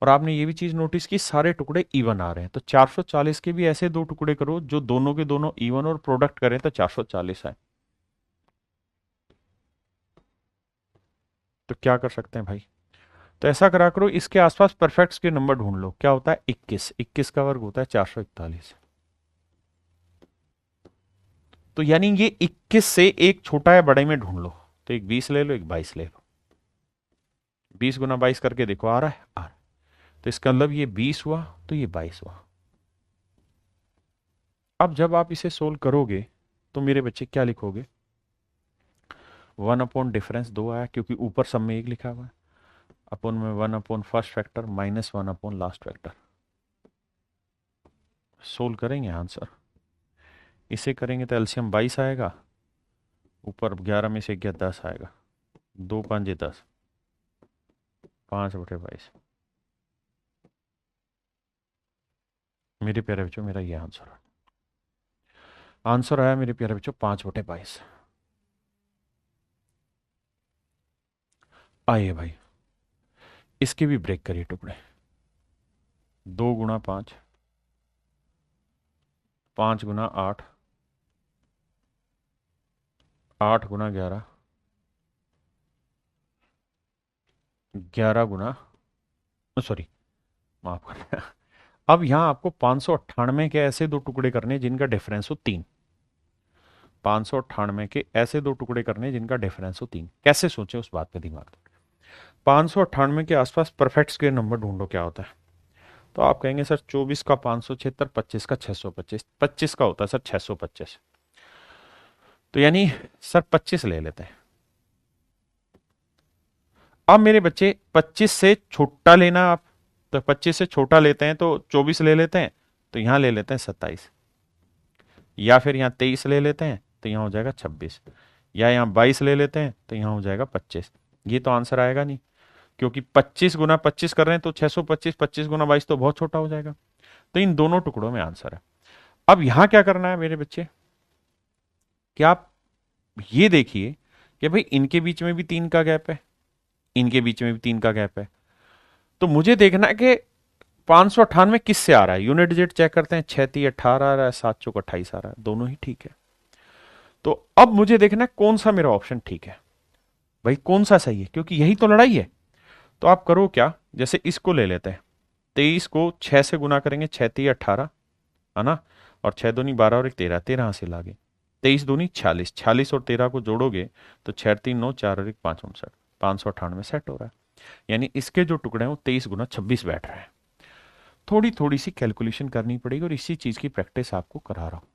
और आपने ये भी चीज नोटिस की सारे टुकड़े इवन आ रहे हैं, तो 440 के भी ऐसे 2 टुकड़े करो जो दोनों के दोनों इवन और प्रोडक्ट करें तो 440 आए। तो क्या कर सकते हैं भाई, तो ऐसा करा करो, इसके आसपास परफेक्ट्स के नंबर ढूंढ लो। क्या होता है, 21, 21 का वर्ग होता है 441। तो यानी ये 21 से एक छोटा या बड़े में ढूंढ लो, तो एक 20 ले लो, एक 22 ले लो। 20 × 22 करके देखो, आ रहा है, आ रहा है। तो इसका मतलब ये 20 हुआ तो ये 22 हुआ। अब जब आप इसे सोल्व करोगे तो मेरे बच्चे क्या लिखोगे, 1 अपॉन डिफरेंस 2 आया क्योंकि ऊपर सब में 1 लिखा हुआ है, अपॉन में 1 upon first factor minus 1 upon last factor. Solve करेंगे आंसर, इसे करेंगे तो एलसीएम 22 आएगा, ऊपर 11 में से गया 10 आएगा, 2 5 10, 5/22। मेरे प्यारे बच्चों मेरा ये आंसर है, आंसर आया मेरे प्यारे बच्चों 5/22। आइए भाई इसके भी ब्रेक करिए टुकड़े, 2 × 5, 5 × 8, 8 × 11, 11 सॉरी माफ कर अब यहां आपको 598 के ऐसे 2 टुकड़े करने जिनका डिफरेंस हो 3, 598 के ऐसे 2 टुकड़े करने जिनका डिफरेंस हो 3। कैसे सोचे उस बात पे दिमाग दो। 598 के आसपास परफेक्ट स्क्वायर नंबर ढूंढो क्या होता है। तो आप कहेंगे सर 24 का 576, 25 का 625, 25 का होता है सर 625। तो यानी सर 25 ले लेते हैं, अब मेरे बच्चे 25 से छोटा लेना आप, तो 25 से छोटा लेते हैं तो 24 ले लेते हैं, तो यहां ले लेते हैं 27, या फिर यहाँ 23 ले लेते हैं तो यहाँ हो जाएगा 26, या यहाँ 22 ले लेते हैं तो यहाँ हो जाएगा 25। ये तो आंसर आएगा नहीं, क्योंकि 25 गुना 25 कर रहे हैं तो 625, 25 गुना 22 तो बहुत छोटा हो जाएगा। तो इन दोनों टुकड़ों में आंसर है। अब यहां क्या करना है मेरे बच्चे, कि आप ये देखिए कि भाई इनके बीच में भी 3 का गैप है, इनके बीच में भी 3 का गैप है, तो मुझे देखना है कि 598 किससे आ रहा है। यूनिट डिजिट चेक करते हैं, 6×3 = 18 आ रहा है, 7×4 = 28 आ रहा है, दोनों ही ठीक है। तो अब मुझे देखना है कौन सा मेरा ऑप्शन ठीक है, भाई कौन सा सही है, क्योंकि यही तो लड़ाई है। तो आप करो क्या, जैसे इसको ले लेते हैं, 23 को 6 से गुना करेंगे, 6×3 = 18 है ना, और 6×2 = 12 और 1 13, 13 हासिल आ गए, 23×2 = 46, 46 और 13 को जोड़ोगे तो 6×3 = 9, 4 और 1 5 59, 598 सेट हो रहा है। यानी इसके जो टुकड़े हैं वो 23×26 बैठ रहे हैं। थोड़ी थोड़ी सी कैलकुलेशन करनी पड़ेगी और इसी चीज की प्रैक्टिस आपको करा रहा हूं।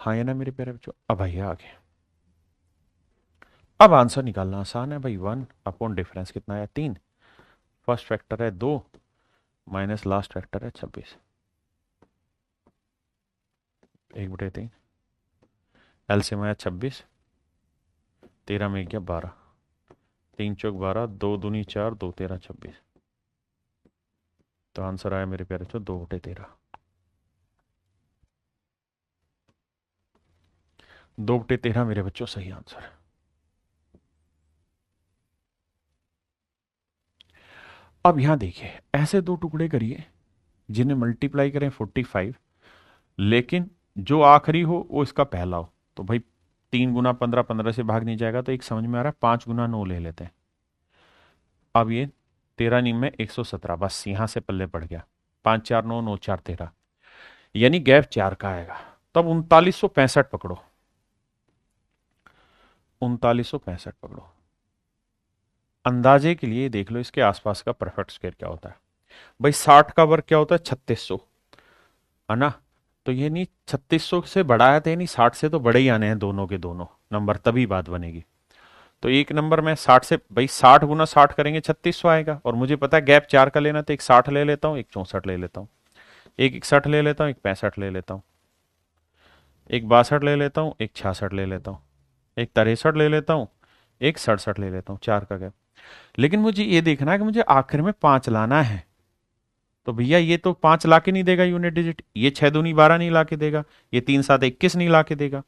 हाँ, ये ना मेरे प्यारे बच्चों, अब आइए आगे। अब आंसर निकालना आसान है भाई, 1 डिफरेंस कितना है 3, फर्स्ट फैक्टर है 2 माइनस लास्ट फैक्टर है 26, 1/3, एलसीएम आया 26, 13 में गया 12, 3×4 = 12, 2×2 = 4, 2×13 = 26। तो आंसर आया मेरे प्यारे बच्चों 2/13। 2/13 मेरे बच्चों सही आंसर है। अब यहां देखिए, ऐसे दो टुकड़े करिए जिन्हें मल्टीप्लाई करें 45, लेकिन जो आखिरी हो वो इसका पहला हो। तो भाई 3×15, 15 से भाग नहीं जाएगा, तो एक समझ में आ रहा है, 5×9 ले लेते हैं। अब ये 13 नीम में 117, बस यहां से पल्ले पड़ गया, 5×4 = 9, 9×4 = 13, यानी गैप 4 का आएगा। तब 3965 पकड़ो, 3965 पकड़ो। अंदाजे के लिए देख लो इसके आसपास का परफेक्ट स्क्वायर क्या होता है। भाई 60 का वर्ग क्या होता है 3600, है ना, तो ये नहीं 3600 से बड़ा है, तो ये नहीं 60 से तो बड़े ही आने हैं दोनों के दोनों नंबर, तभी बात बनेगी। तो एक नंबर में 60 से, भाई 60×60 करेंगे 3600 आएगा, और मुझे पता है गैप 4 का लेना, तो एक 60 ले लेता हूँ, एक 64 ले लेता हूँ, एक 61 ले लेता हूँ, एक 65 ले लेता हूँ, एक 62 ले लेता हूँ, एक 66 ले लेता हूँ, एक 63 ले लेता हूँ, एक 67 ले लेता हूँ, 4 का गैप। लेकिन मुझे ये देखना है कि मुझे आखिर में 5 लाना है। तो भैया ये तो 5 ला के नहीं देगा यूनिट डिजिट, ये 6×2 = 12 नहीं ला के देगा, ये 3×7 = 21 नहीं ला के देगा।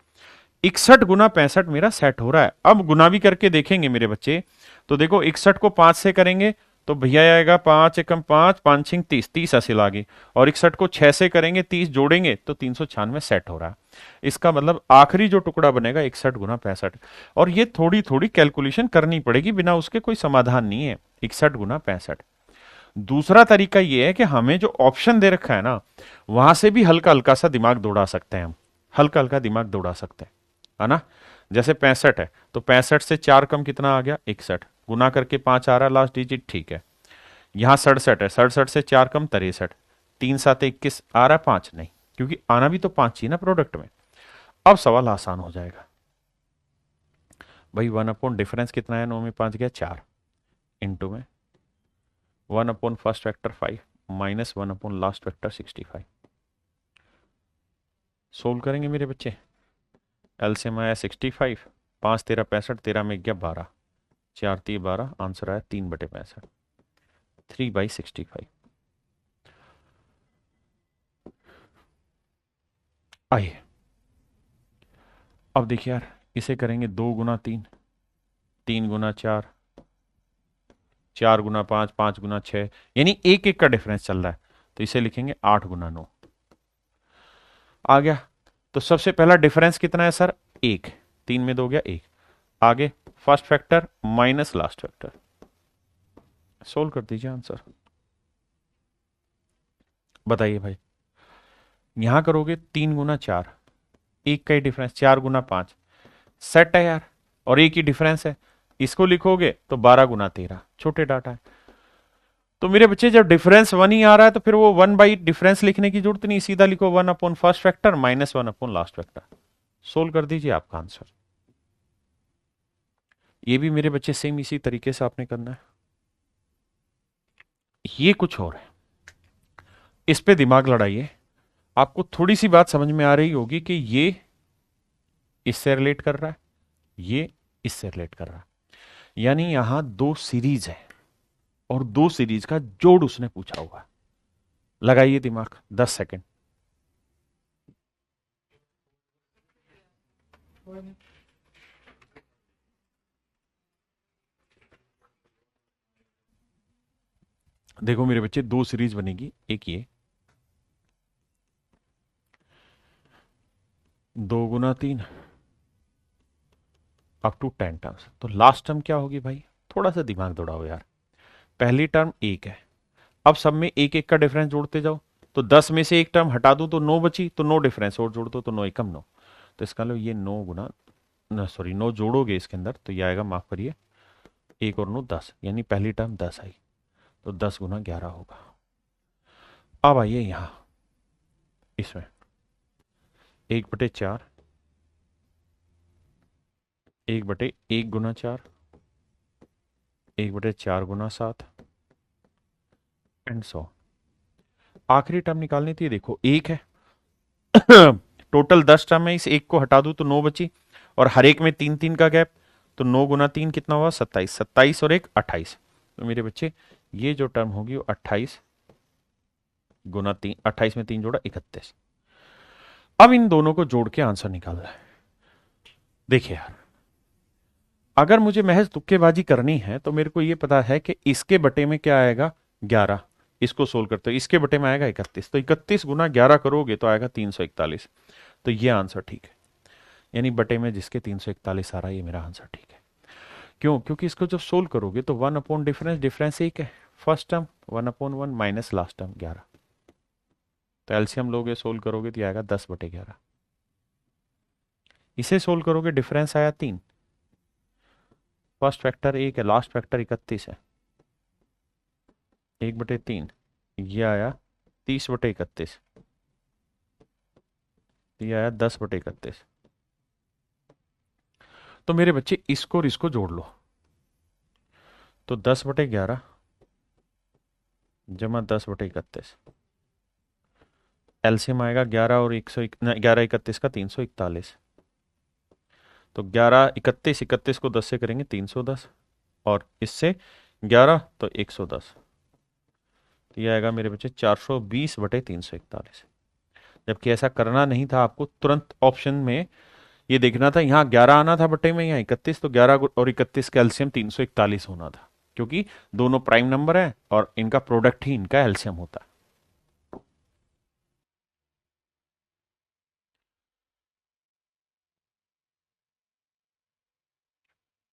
61×65 मेरा सेट हो रहा है। अब गुना भी करके देखेंगे मेरे बच्चे, तो देखो 61 को 5 से करेंगे तो भैया आएगा 5×1 = 5, 5×6 = 30, 30 हासिल आ गई, और 61 को 6 से करेंगे, 30 जोड़ेंगे तो 396 सेट हो रहा है। इसका मतलब आखिरी जो टुकड़ा बनेगा 61×65, और ये थोड़ी थोड़ी कैलकुलेशन करनी पड़ेगी, बिना उसके कोई समाधान नहीं है। 61×65। दूसरा तरीका ये है कि हमें जो ऑप्शन दे रखा है ना, वहां से भी हल्का हल्का सा दिमाग दौड़ा सकते हैं हम, हल्का हल्का दिमाग दौड़ा सकते हैं, है ना। जैसे 65 है, तो 65 से 4 कम कितना आ गया 61, गुना करके 5 आ रहा है लास्ट डिजिट, ठीक है। यहां 67 है, 67 से 4 कम 63, 3×7 = 21 आ रहा है, 5 नहीं, क्योंकि आना भी तो 5 ही ना प्रोडक्ट में। अब सवाल आसान हो जाएगा भाई, 1 डिफरेंस कितना है, 9 में 5 गया 4, इंटू में 1 first vector 5 minus 1 last vector 65। Solve करेंगे मेरे बच्चे, एलसीएम आया 65, 5×13 = 65, 13 में गया 12, 4×3 = 12, आंसर आया 3/65, 3/65। आइए अब देखिए यार, इसे करेंगे 2×3, 3×4, 4×5, 5×6, यानी एक एक का डिफरेंस चल रहा है, तो इसे लिखेंगे 8×9 आ गया। तो सबसे पहला डिफरेंस कितना है सर 1, 3 में 2 गया 1, आगे first factor minus last factor, solve कर दीजिए आंसर। बताइए भाई, यहां करोगे 3×4, एक का ही डिफरेंस, 4×5 सेट है यार, और एक ही डिफरेंस है, इसको लिखोगे तो 12×13, छोटे डाटा है। तो मेरे बच्चे जब डिफरेंस 1 ही आ रहा है, तो फिर वो 1 बाई डिफरेंस लिखने की जरूरत नहीं, सीधा लिखो 1 first factor minus 1 last factor, solve कर दीजिए आपका आंसर। ये भी मेरे बच्चे सेम इसी तरीके से आपने करना है। ये कुछ और है, इस पे दिमाग लड़ाइए। आपको थोड़ी सी बात समझ में आ रही होगी कि ये इससे रिलेट कर रहा है, ये इससे रिलेट कर रहा है, यानी यहां दो सीरीज है और दो सीरीज का जोड़ उसने पूछा हुआ है। लगाइए दिमाग 10 सेकंड। देखो मेरे बच्चे, दो सीरीज बनेगी, एक ये 2 × 3 अप टू 10 टर्म्स। तो लास्ट टर्म क्या होगी भाई, थोड़ा सा दिमाग दौड़ाओ यार। पहली टर्म एक है, अब सब में एक एक का डिफरेंस जोड़ते जाओ। तो 10 में से एक टर्म हटा दूं तो 9 बची, तो 9 डिफरेंस और जोड़ दो, तो 9 एकम 9। तो इसका लो ये 9 गुना सॉरी 9 जोड़ोगे इसके अंदर तो ये आएगा, माफ करिए, 1 और 9 10, यानी पहली टर्म 10 आई, तो 10 × 11 होगा। अब आइए यहां इसमें 1/4, 1/1 × 4, 1/4 × 7 एंड सो। आखिरी टर्म निकालनी थी, देखो एक है टोटल 10 टर्म है, इस एक को हटा दूं तो 9 बची, और हर एक में 3 3 का गैप, तो 9 × 3 कितना हुआ, 27, 27 और 1 28। तो मेरे बच्चे ये जो टर्म होगी वो 28 × 3, 28 में 3 जोड़ा 31। अब इन दोनों को जोड़ के आंसर निकालना है। देखिए यार, अगर मुझे महज तुक्केबाजी करनी है तो मेरे को ये पता है कि इसके बटे में क्या आएगा, 11। इसको सोल्व करते हो, इसके बटे में आएगा 31, तो 31 × 11 करोगे तो आएगा 341। तो ये आंसर ठीक है, यानी बटे में जिसके 341 आ रहा है, ये मेरा आंसर ठीक है। क्यों? क्योंकि इसको जब सोल्व करोगे तो 1 अपॉन डिफरेंस, डिफरेंस एक है, first term 1/1 minus last term 11, तो एलसीएम लोगे सोल्व करोगे तो आएगा 10/11। इसे सोल्व करोगे, डिफरेंस आया 3, फर्स्ट फैक्टर 1 है, लास्ट फैक्टर 31 है, 1/3, ये आया 30/31, ये आया 10/31। तो मेरे बच्चे इसको और इसको जोड़ लो, तो 10/11 जमा 10/31, एलसीएम आएगा 11 और 11 31 का 341। तो 11 31, 31 को 10 से करेंगे 310, और इससे 11 तो 110, तो यह आएगा मेरे बच्चे 420/341। जबकि ऐसा करना नहीं था, आपको तुरंत ऑप्शन में ये देखना था, यहाँ 11 आना था बटे में, यहाँ 31, तो 11 और 31 का एलसीएम 341 होना था, क्योंकि दोनों प्राइम नंबर है और इनका प्रोडक्ट ही इनका एलसीएम होता है।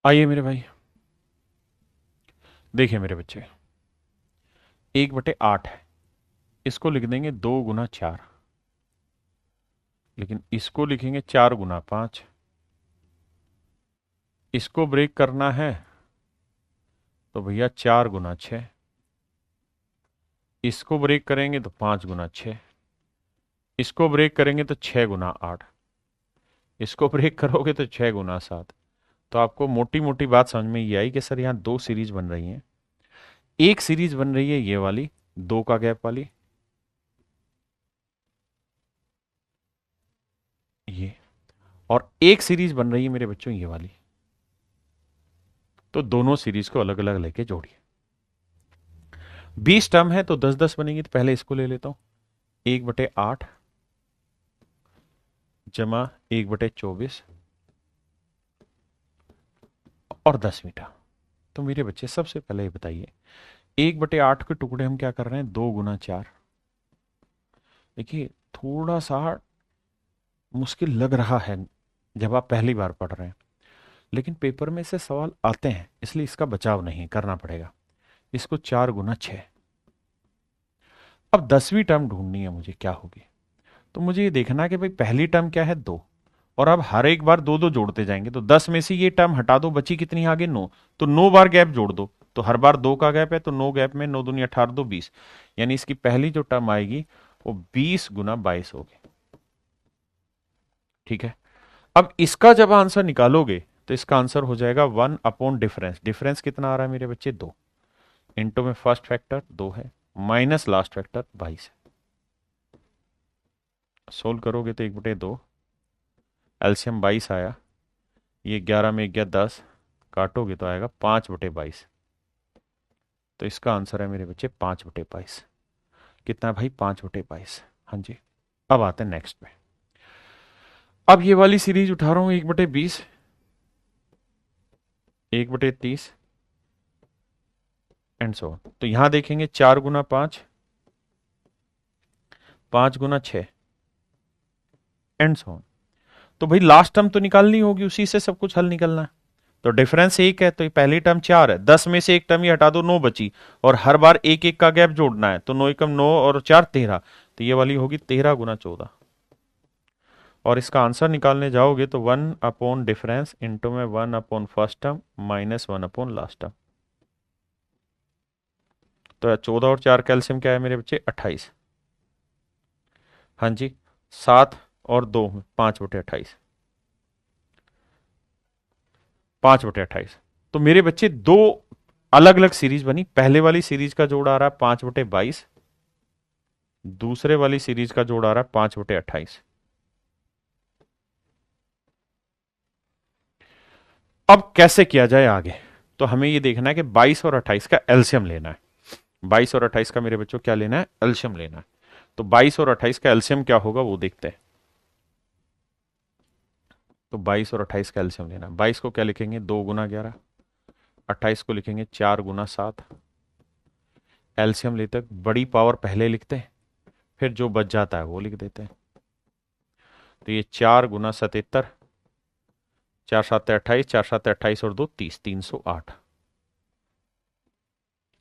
आइए मेरे भाई, देखिए मेरे बच्चे, 1/8 है, इसको लिख देंगे 2 × 4, लेकिन इसको लिखेंगे 4 × 5। इसको ब्रेक करना है तो भैया 4 × 6, इसको ब्रेक करेंगे तो 5 × 6, इसको ब्रेक करेंगे तो 6 × 8, इसको ब्रेक करोगे तो 6 × 7। तो आपको मोटी मोटी बात समझ में ये आई कि सर यहाँ दो सीरीज बन रही हैं। एक सीरीज बन रही है ये वाली 2 का गैप वाली, ये, और एक सीरीज बन रही है मेरे बच्चों ये वाली। तो दोनों सीरीज को अलग अलग लेके जोड़िए। 20 टर्म है तो 10 10 बनेगी, तो पहले इसको ले लेता हूं, 1/8 जमा 1/24 और 10वीं टर्म। तो मेरे बच्चे सबसे पहले ये बताइए, 1/8 के टुकड़े हम क्या कर रहे हैं, 2 × 4। देखिए थोड़ा सा मुश्किल लग रहा है जब आप पहली बार पढ़ रहे हैं, लेकिन पेपर में से सवाल आते हैं, इसलिए इसका बचाव नहीं करना पड़ेगा। इसको 4 × 6। अब 10वीं टर्म ढूंढनी है मुझे, क्या होगी। तो मुझे ये देखना है कि भाई पहली टर्म क्या है, 2, और अब हर एक बार 2 2 जोड़ते जाएंगे, तो 10 में से ये टर्म हटा दो, बची कितनी आगे, 9, तो 9 बार गैप जोड़ दो, तो हर बार 2 का गैप है, तो 9 गैप में 9 दूनी 18, 2 20, यानी इसकी पहली जो टर्म आएगी वो 20 × 22 होगी। ठीक है, अब इसका जब आंसर निकालोगे तो इसका आंसर हो जाएगा 1 अपॉन डिफरेंस। डिफरेंस कितना आ रहा है मेरे बच्चे? 2। इंटू में फर्स्ट फैक्टर 2 है, माइनस लास्ट फैक्टर 22 है। सोल्व करोगे तो 1/2, एलसीएम 22 आया, ये 11 में 11 10, काटोगे तो आएगा 5/22। तो इसका आंसर है मेरे बच्चे 5/22। कितना है भाई? 5/22। हाँ जी। अब आते हैं नेक्स्ट पे। अब ये वाली सीरीज उठा रहा हूं, 1/20, 1/30 एंड सो ऑन। तो यहां देखेंगे 4 गुना 5, 5 गुना 6 एंड सो ऑन। तो भाई लास्ट टर्म तो निकालनी होगी, उसी से सब कुछ हल निकलना है। तो डिफरेंस 1 है, तो ये पहली टर्म 4 है, 10 में से एक टर्म ये हटा दो, 9 बची, और हर बार एक एक का गैप जोड़ना है, तो 9 एकम 9 और 4 13, तो ये वाली होगी 13 गुना 14। और इसका आंसर निकालने जाओगे तो 1 अपॉन डिफरेंस इंटू में 1 upon first term minus 1 upon last term. तो 14 और 4 कैल्शियम क्या है मेरे बच्चे? 28। हाँ जी। 7 और 2 5/28, 5/28। तो मेरे बच्चे दो अलग अलग सीरीज बनी। पहले वाली सीरीज का जोड़ आ रहा है 5/22, दूसरे वाली सीरीज का जोड़ आ रहा है 5/28। अब कैसे किया जाए आगे? तो हमें ये देखना है कि 22 और 28 का एलसीएम लेना है। 22 और 28 का मेरे बच्चों क्या लेना है? एलसीएम लेना है। तो 22 और 28 का एलसीएम क्या होगा वो देखते हैं। तो 22 और 28 का एलसीएम लेना है। 22 को क्या लिखेंगे? 2 गुना 11, 28 को लिखेंगे 4 गुना 7। एलसीएम लेते बड़ी पावर पहले लिखते हैं, फिर जो बच जाता है वो लिख देते हैं। तो ये 4 गुना 77, 4 7 28, 4 7 28 और 2 30, 308।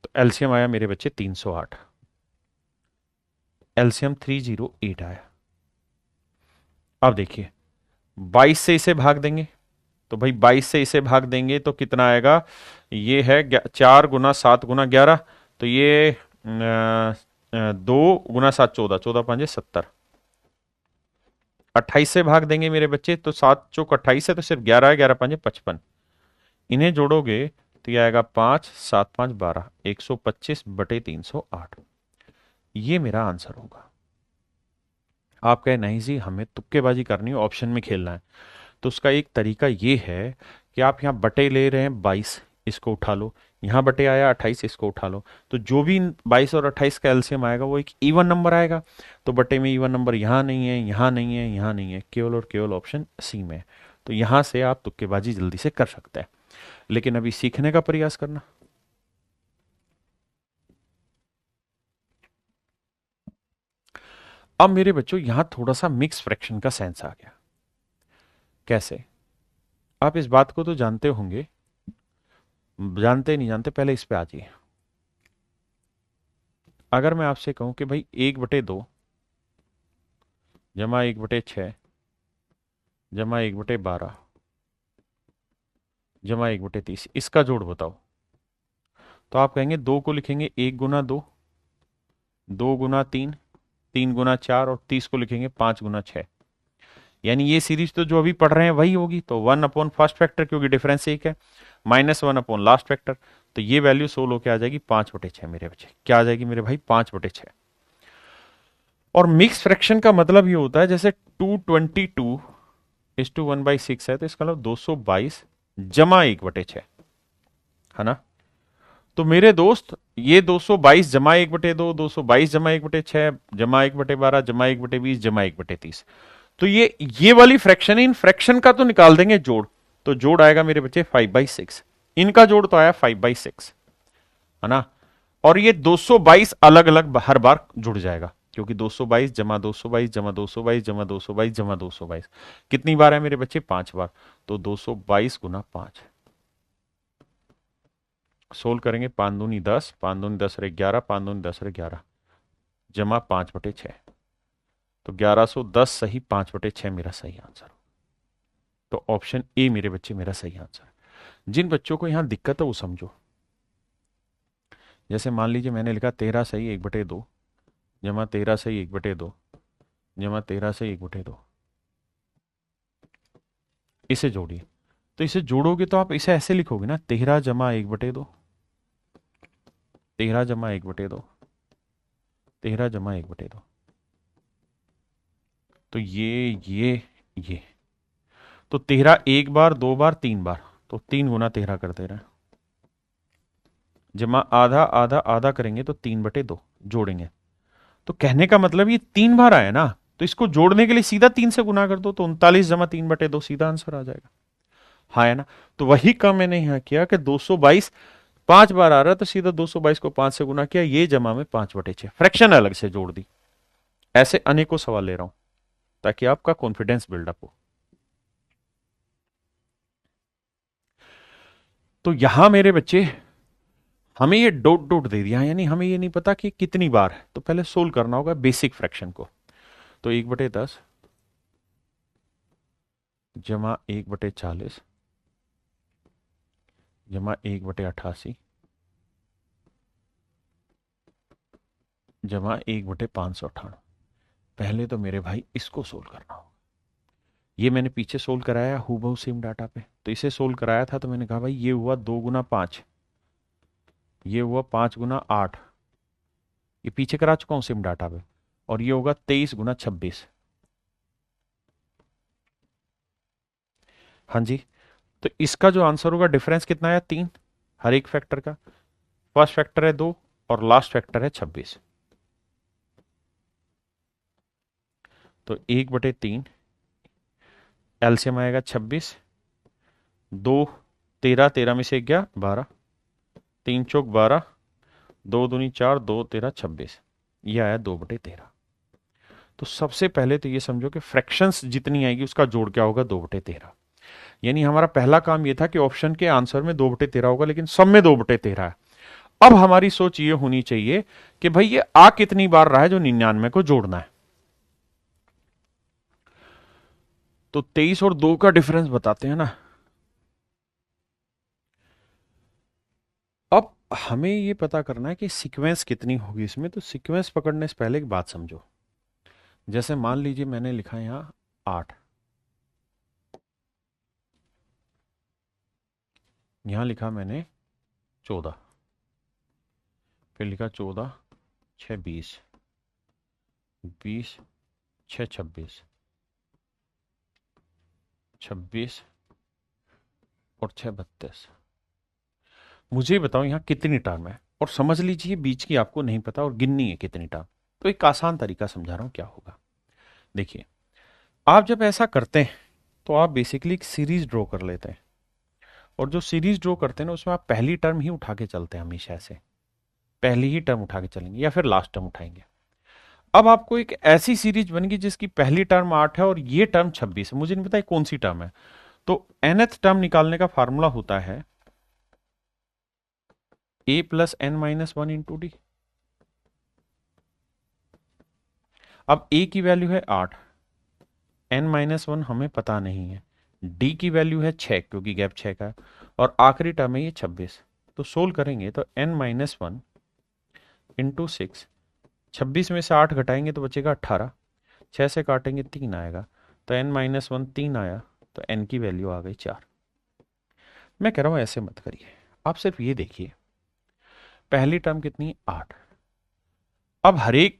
तो एलसीएम आया मेरे बच्चे 308। एलसीएम 308 आया। अब देखिए 22 से इसे भाग देंगे, तो भाई 22 से इसे भाग देंगे तो कितना आएगा? ये है 4 गुना 7 गुना 11, तो ये 2 गुना 7 14, 14 5 70। 28 से भाग देंगे मेरे बच्चे तो 7 चौक 28 है, तो सिर्फ 11 है, 11 5 55। इन्हें जोड़ोगे तो ये आएगा 5 7 5 12, 125/308। ये मेरा आंसर होगा। आप कहे नहीं जी हमें तुक्केबाजी करनी है, ऑप्शन में खेलना है। तो उसका एक तरीका ये है कि आप यहाँ बटे ले रहे हैं 22, इसको उठा लो, यहाँ बटे आया 28, इसको उठा लो, तो जो भी 22 और 28 का एलसीएम आएगा वो एक इवन नंबर आएगा। तो बटे में इवन नंबर यहाँ नहीं है, यहाँ नहीं है, यहाँ नहीं है, केवल और केवल ऑप्शन सी में है। तो यहाँ से आप तुक्केबाजी जल्दी से कर सकते हैं, लेकिन अभी सीखने का प्रयास करना। अब मेरे बच्चों यहां थोड़ा सा मिक्स फ्रैक्शन का सेंस आ गया। कैसे? आप इस बात को तो जानते होंगे, जानते नहीं जानते पहले इस पे आ जाइए। अगर मैं आपसे कहूं कि भाई 1/2 जमा 1/6 जमा 1/12 जमा 1/30, इसका जोड़ बताओ। तो आप कहेंगे 2 को लिखेंगे 1 गुना 2, 2 गुना 3, 3 गुना 4 और 30 को लिखेंगे 5 गुना 6। यानी ये सीरीज तो जो अभी पढ़ रहे हैं वही होगी। तो 1 अपॉन फर्स्ट फैक्टर क्योंकि डिफरेंस 1 है, माइनस 1 अपॉन लास्ट फैक्टर, तो ये वैल्यू सोल्व होकर आ जाएगी 5/6 मेरे बच्चे। क्या आ जाएगी मेरे भाई? 5/6। और मिक्स फ्रैक्शन का मतलब ये होता है जैसे 222:1/6 है, तो इसका मतलब 222 जमा 1/6 है ना। तो मेरे दोस्त ये 222 जमा 1/2, 222 जमा 1/6 जमा 1/12 जमा 1/20 जमा 1/30। तो ये वाली फ्रैक्शन है, इन फ्रैक्शन का तो निकाल देंगे जोड़। तो जोड़ आएगा मेरे बच्चे 5/6। इनका जोड़ तो आया 5/6 है ना। और ये 222 अलग अलग हर बार जुड़ जाएगा, क्योंकि 222 जमा 222 जमा 222 जमा 222 जमा 222 कितनी बार है मेरे बच्चे? 5 बार। तो 222 गुना 5। सोल्व करेंगे 5 दूनी 10, 5 दूनी 10 रे 11, 5 दूनी 10 रे 11 जमा 5/6। तो 1110 सही, 5/6 मेरा सही आंसर। तो ऑप्शन ए मेरे बच्चे मेरा सही आंसर। जिन बच्चों को यहां दिक्कत है वो समझो। जैसे मान लीजिए मैंने लिखा 13 सही 1/2 जमा 13 सही 1/2 जमा 13 सही 1/2, इसे जोड़िए तो इसे जोड़ोगे तो आप इसे ऐसे लिखोगे ना, 13 जमा 1/2, 13 जमा 1/2, 13 जमा 1/2। तो ये तो 13 एक बार, दो बार, तीन बार, तो 3 गुना 13 कर दे रहा है। जमा आधा आधा आधा करेंगे तो 3/2 जोड़ेंगे। तो कहने का मतलब ये 3 बार आया ना, तो इसको जोड़ने के लिए सीधा 3 से गुना कर दो, तो 39 जमा 3/2 सीधा आंसर आ जाएगा। हाँ है ना। तो वही काम मैंने यहां किया कि 222 5 बार आ रहा है, तो सीधा 222 को 5 से गुना किया, ये जमा में 5/6 फ्रैक्शन अलग से जोड़ दी। ऐसे अनेकों सवाल ले रहा हूं ताकि आपका कॉन्फिडेंस बिल्डअप हो। तो यहां मेरे बच्चे हमें ये डॉट डॉट दे दिया, यानी हमें ये नहीं पता कि कितनी बार है, तो पहले सोल्व करना होगा बेसिक फ्रैक्शन को। तो 1/10 जमा 1/40 जमा 1/88 जमा 1/598। पहले तो मेरे भाई इसको सोल्व करना होगा। ये मैंने पीछे सोल्व कराया हूबहू सेम डाटा पे, तो इसे सोल्व कराया था, तो मैंने कहा भाई ये हुआ 2 गुना 5, ये हुआ 5 गुना 8, ये पीछे करा चुका हूं सेम डाटा पे, और ये होगा 23 गुना 26। हाँ जी। तो इसका जो आंसर होगा डिफरेंस कितना है, 3 हर एक फैक्टर का। फर्स्ट फैक्टर है 2 और लास्ट फैक्टर है 26। तो 1/3 एलसीएम आएगा 26, 2 13, 13 में से गया 12, 3 चौक 12, 2 दूनी 4, 2 13 26, ये आया 2/13। तो सबसे पहले तो ये समझो कि फ्रैक्शंस जितनी आएगी उसका जोड़ क्या होगा, 2/13। यानी हमारा पहला काम ये था कि ऑप्शन के आंसर में 2/13 होगा, लेकिन सब में 2/13 है। अब हमारी सोच ये होनी चाहिए कि भाई ये आ कितनी बार रहा है जो 99 को जोड़ना है। तो 23 और 2 का डिफरेंस बताते हैं ना। अब हमें ये पता करना है कि सीक्वेंस कितनी होगी इसमें। तो सीक्वेंस पकड़ने से पहले एक बात समझो। जैसे मान लीजिए मैंने लिखा यहां 8, यहां लिखा मैंने 14, फिर लिखा 14 6 20, 20 6 26, 26 और 6 32। मुझे बताओ यहां कितनी टर्म है, और समझ लीजिए बीच की आपको नहीं पता और गिननी है कितनी टर्म। तो एक आसान तरीका समझा रहा हूं क्या होगा। देखिए, आप जब ऐसा करते हैं तो आप बेसिकली एक सीरीज ड्रॉ कर लेते हैं, और जो सीरीज ड्रॉ करते हैं ना उसमें आप पहली टर्म ही उठा के चलते हैं, हमेशा ऐसे पहली ही टर्म उठा के चलेंगे या फिर लास्ट टर्म उठाएंगे। अब आपको एक ऐसी सीरीज बनेगी जिसकी पहली टर्म 8 है और ये टर्म 26 है, मुझे नहीं पता कौन सी टर्म है। तो nth टर्म निकालने का फार्मूला होता है a plus n minus 1 into d. अब a की वैल्यू है 8, n माइनस 1 हमें पता नहीं है, d की वैल्यू है 6 क्योंकि गैप 6 का है, और आखिरी टर्म है ये 26। तो सोल्व करेंगे तो n माइनस 1 इंटू 6, 26 में से 8 घटाएंगे तो बचेगा 18, 6 से काटेंगे 3 आएगा, तो n माइनस 1 3 आया, तो n की वैल्यू आ गई 4। मैं कह रहा हूं ऐसे मत करिए, आप सिर्फ ये देखिए पहली टर्म कितनी है 8, अब हर एक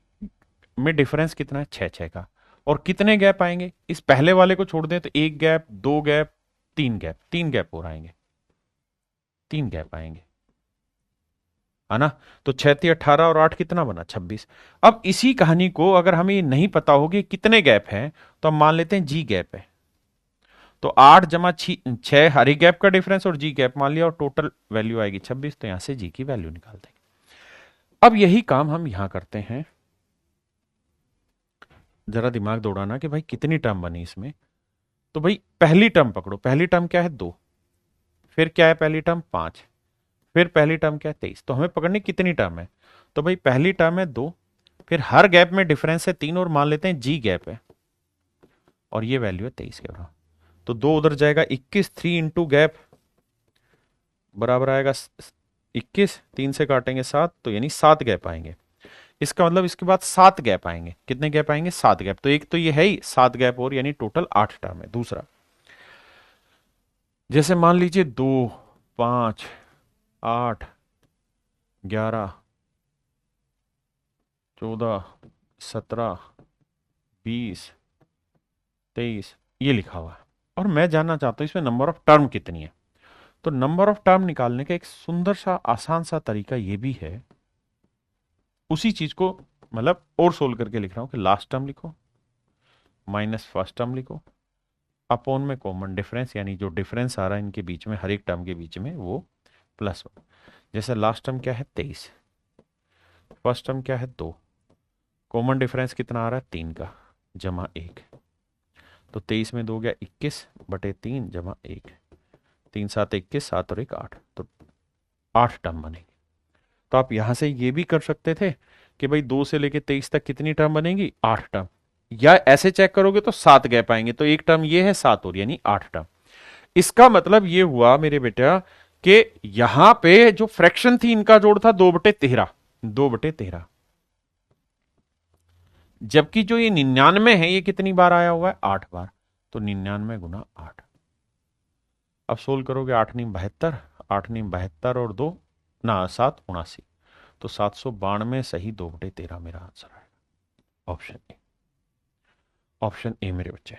में डिफरेंस कितना है 6 6 का, और कितने गैप आएंगे, इस पहले वाले को छोड़ दें तो एक गैप, दो गैप, तीन गैप, तीन गैप और आएंगे, तीन गैप आएंगे, है ना। तो 6 18 और 8 कितना बना 26। अब इसी कहानी को अगर हमें नहीं पता होगी कितने गैप हैं, तो हम मान लेते हैं जी गैप है। तो 8 जमा 6 हरी गैप का डिफरेंस और जी गैप मान लिया, और टोटल वैल्यू आएगी 26, तो यहां से जी की वैल्यू निकाल देंगे। अब यही काम हम यहां करते हैं, जरा दिमाग दौड़ाना कि भाई कितनी टर्म बनी इसमें। तो भाई पहली टर्म पकड़ो, पहली टर्म क्या है 2, फिर क्या है पहली टर्म 5, फिर पहली टर्म क्या है 23। तो हमें पकड़नी कितनी टर्म है, तो भाई पहली टर्म है 2, फिर हर गैप में डिफरेंस है 3 और मान लेते हैं जी गैप है, और ये वैल्यू है 23 के बराबर। तो 2 उधर जाएगा 21, 3 इंटू गैप बराबर आएगा 21, 3 से काटेंगे 7, तो यानी 7 गैप आएंगे। इसका मतलब इसके बाद 7 गैप आएंगे, कितने गैप आएंगे 7 गैप, तो एक तो ये है ही 7 गैप और, यानी टोटल 8 टर्म है। दूसरा जैसे मान लीजिए 2, 5, 8, 11, 14, 17, 20, 23 ये लिखा हुआ है, और मैं जानना चाहता हूं इसमें नंबर ऑफ टर्म कितनी है। तो नंबर ऑफ टर्म निकालने का एक सुंदर सा आसान सा तरीका ये भी है, उसी चीज को मतलब और सोल्व करके लिख रहा हूं कि लास्ट टर्म लिखो माइनस फर्स्ट टर्म लिखो अपॉन में कॉमन डिफरेंस, यानी जो डिफरेंस आ रहा है इनके बीच में हर एक टर्म के बीच में वो +1। जैसे लास्ट टर्म क्या है 23, फर्स्ट टर्म क्या है 2, कॉमन डिफरेंस कितना आ रहा है 3 का जमा 1, तो 23 में 2 गया 21/3 जमा 1, 3 7 21, 7 और 1 8, तो 8 टर्म बनेगी। तो आप यहां से ये भी कर सकते थे कि भाई 2 से लेके 23 तक कितनी टर्म बनेगी 8 टर्म, या ऐसे चेक करोगे तो 7 गैप आएंगे, तो एक टर्म ये है 7 और यानी 8 टर्म। इसका मतलब ये हुआ मेरे बेटा कि यहां पे जो फ्रैक्शन थी इनका जोड़ था 2/13, 2/13, जबकि जो ये 99 है ये कितनी बार आया हुआ है 8 बार, तो 99 गुना 8। अब सोल्व करोगे 8 नीम 72, 8 नीम 72 और 2 ना 7 79, तो 792 सही 2/13 मेरा आंसर आएगा, ऑप्शन ए। ऑप्शन ए मेरे बच्चे।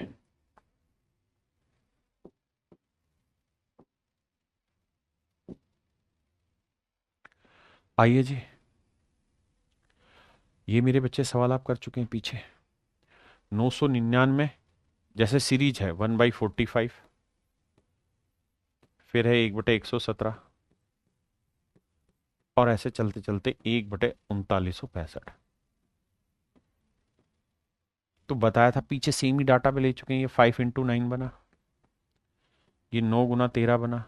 आइए जी, ये मेरे बच्चे सवाल आप कर चुके हैं पीछे। 999 जैसे सीरीज है 1/45, फिर है 1/117, और ऐसे चलते चलते 1/3965। तो बताया था पीछे सेम ही डाटा पे ले चुके हैं, ये 5 × 9 बना, ये 9 × 13 बना।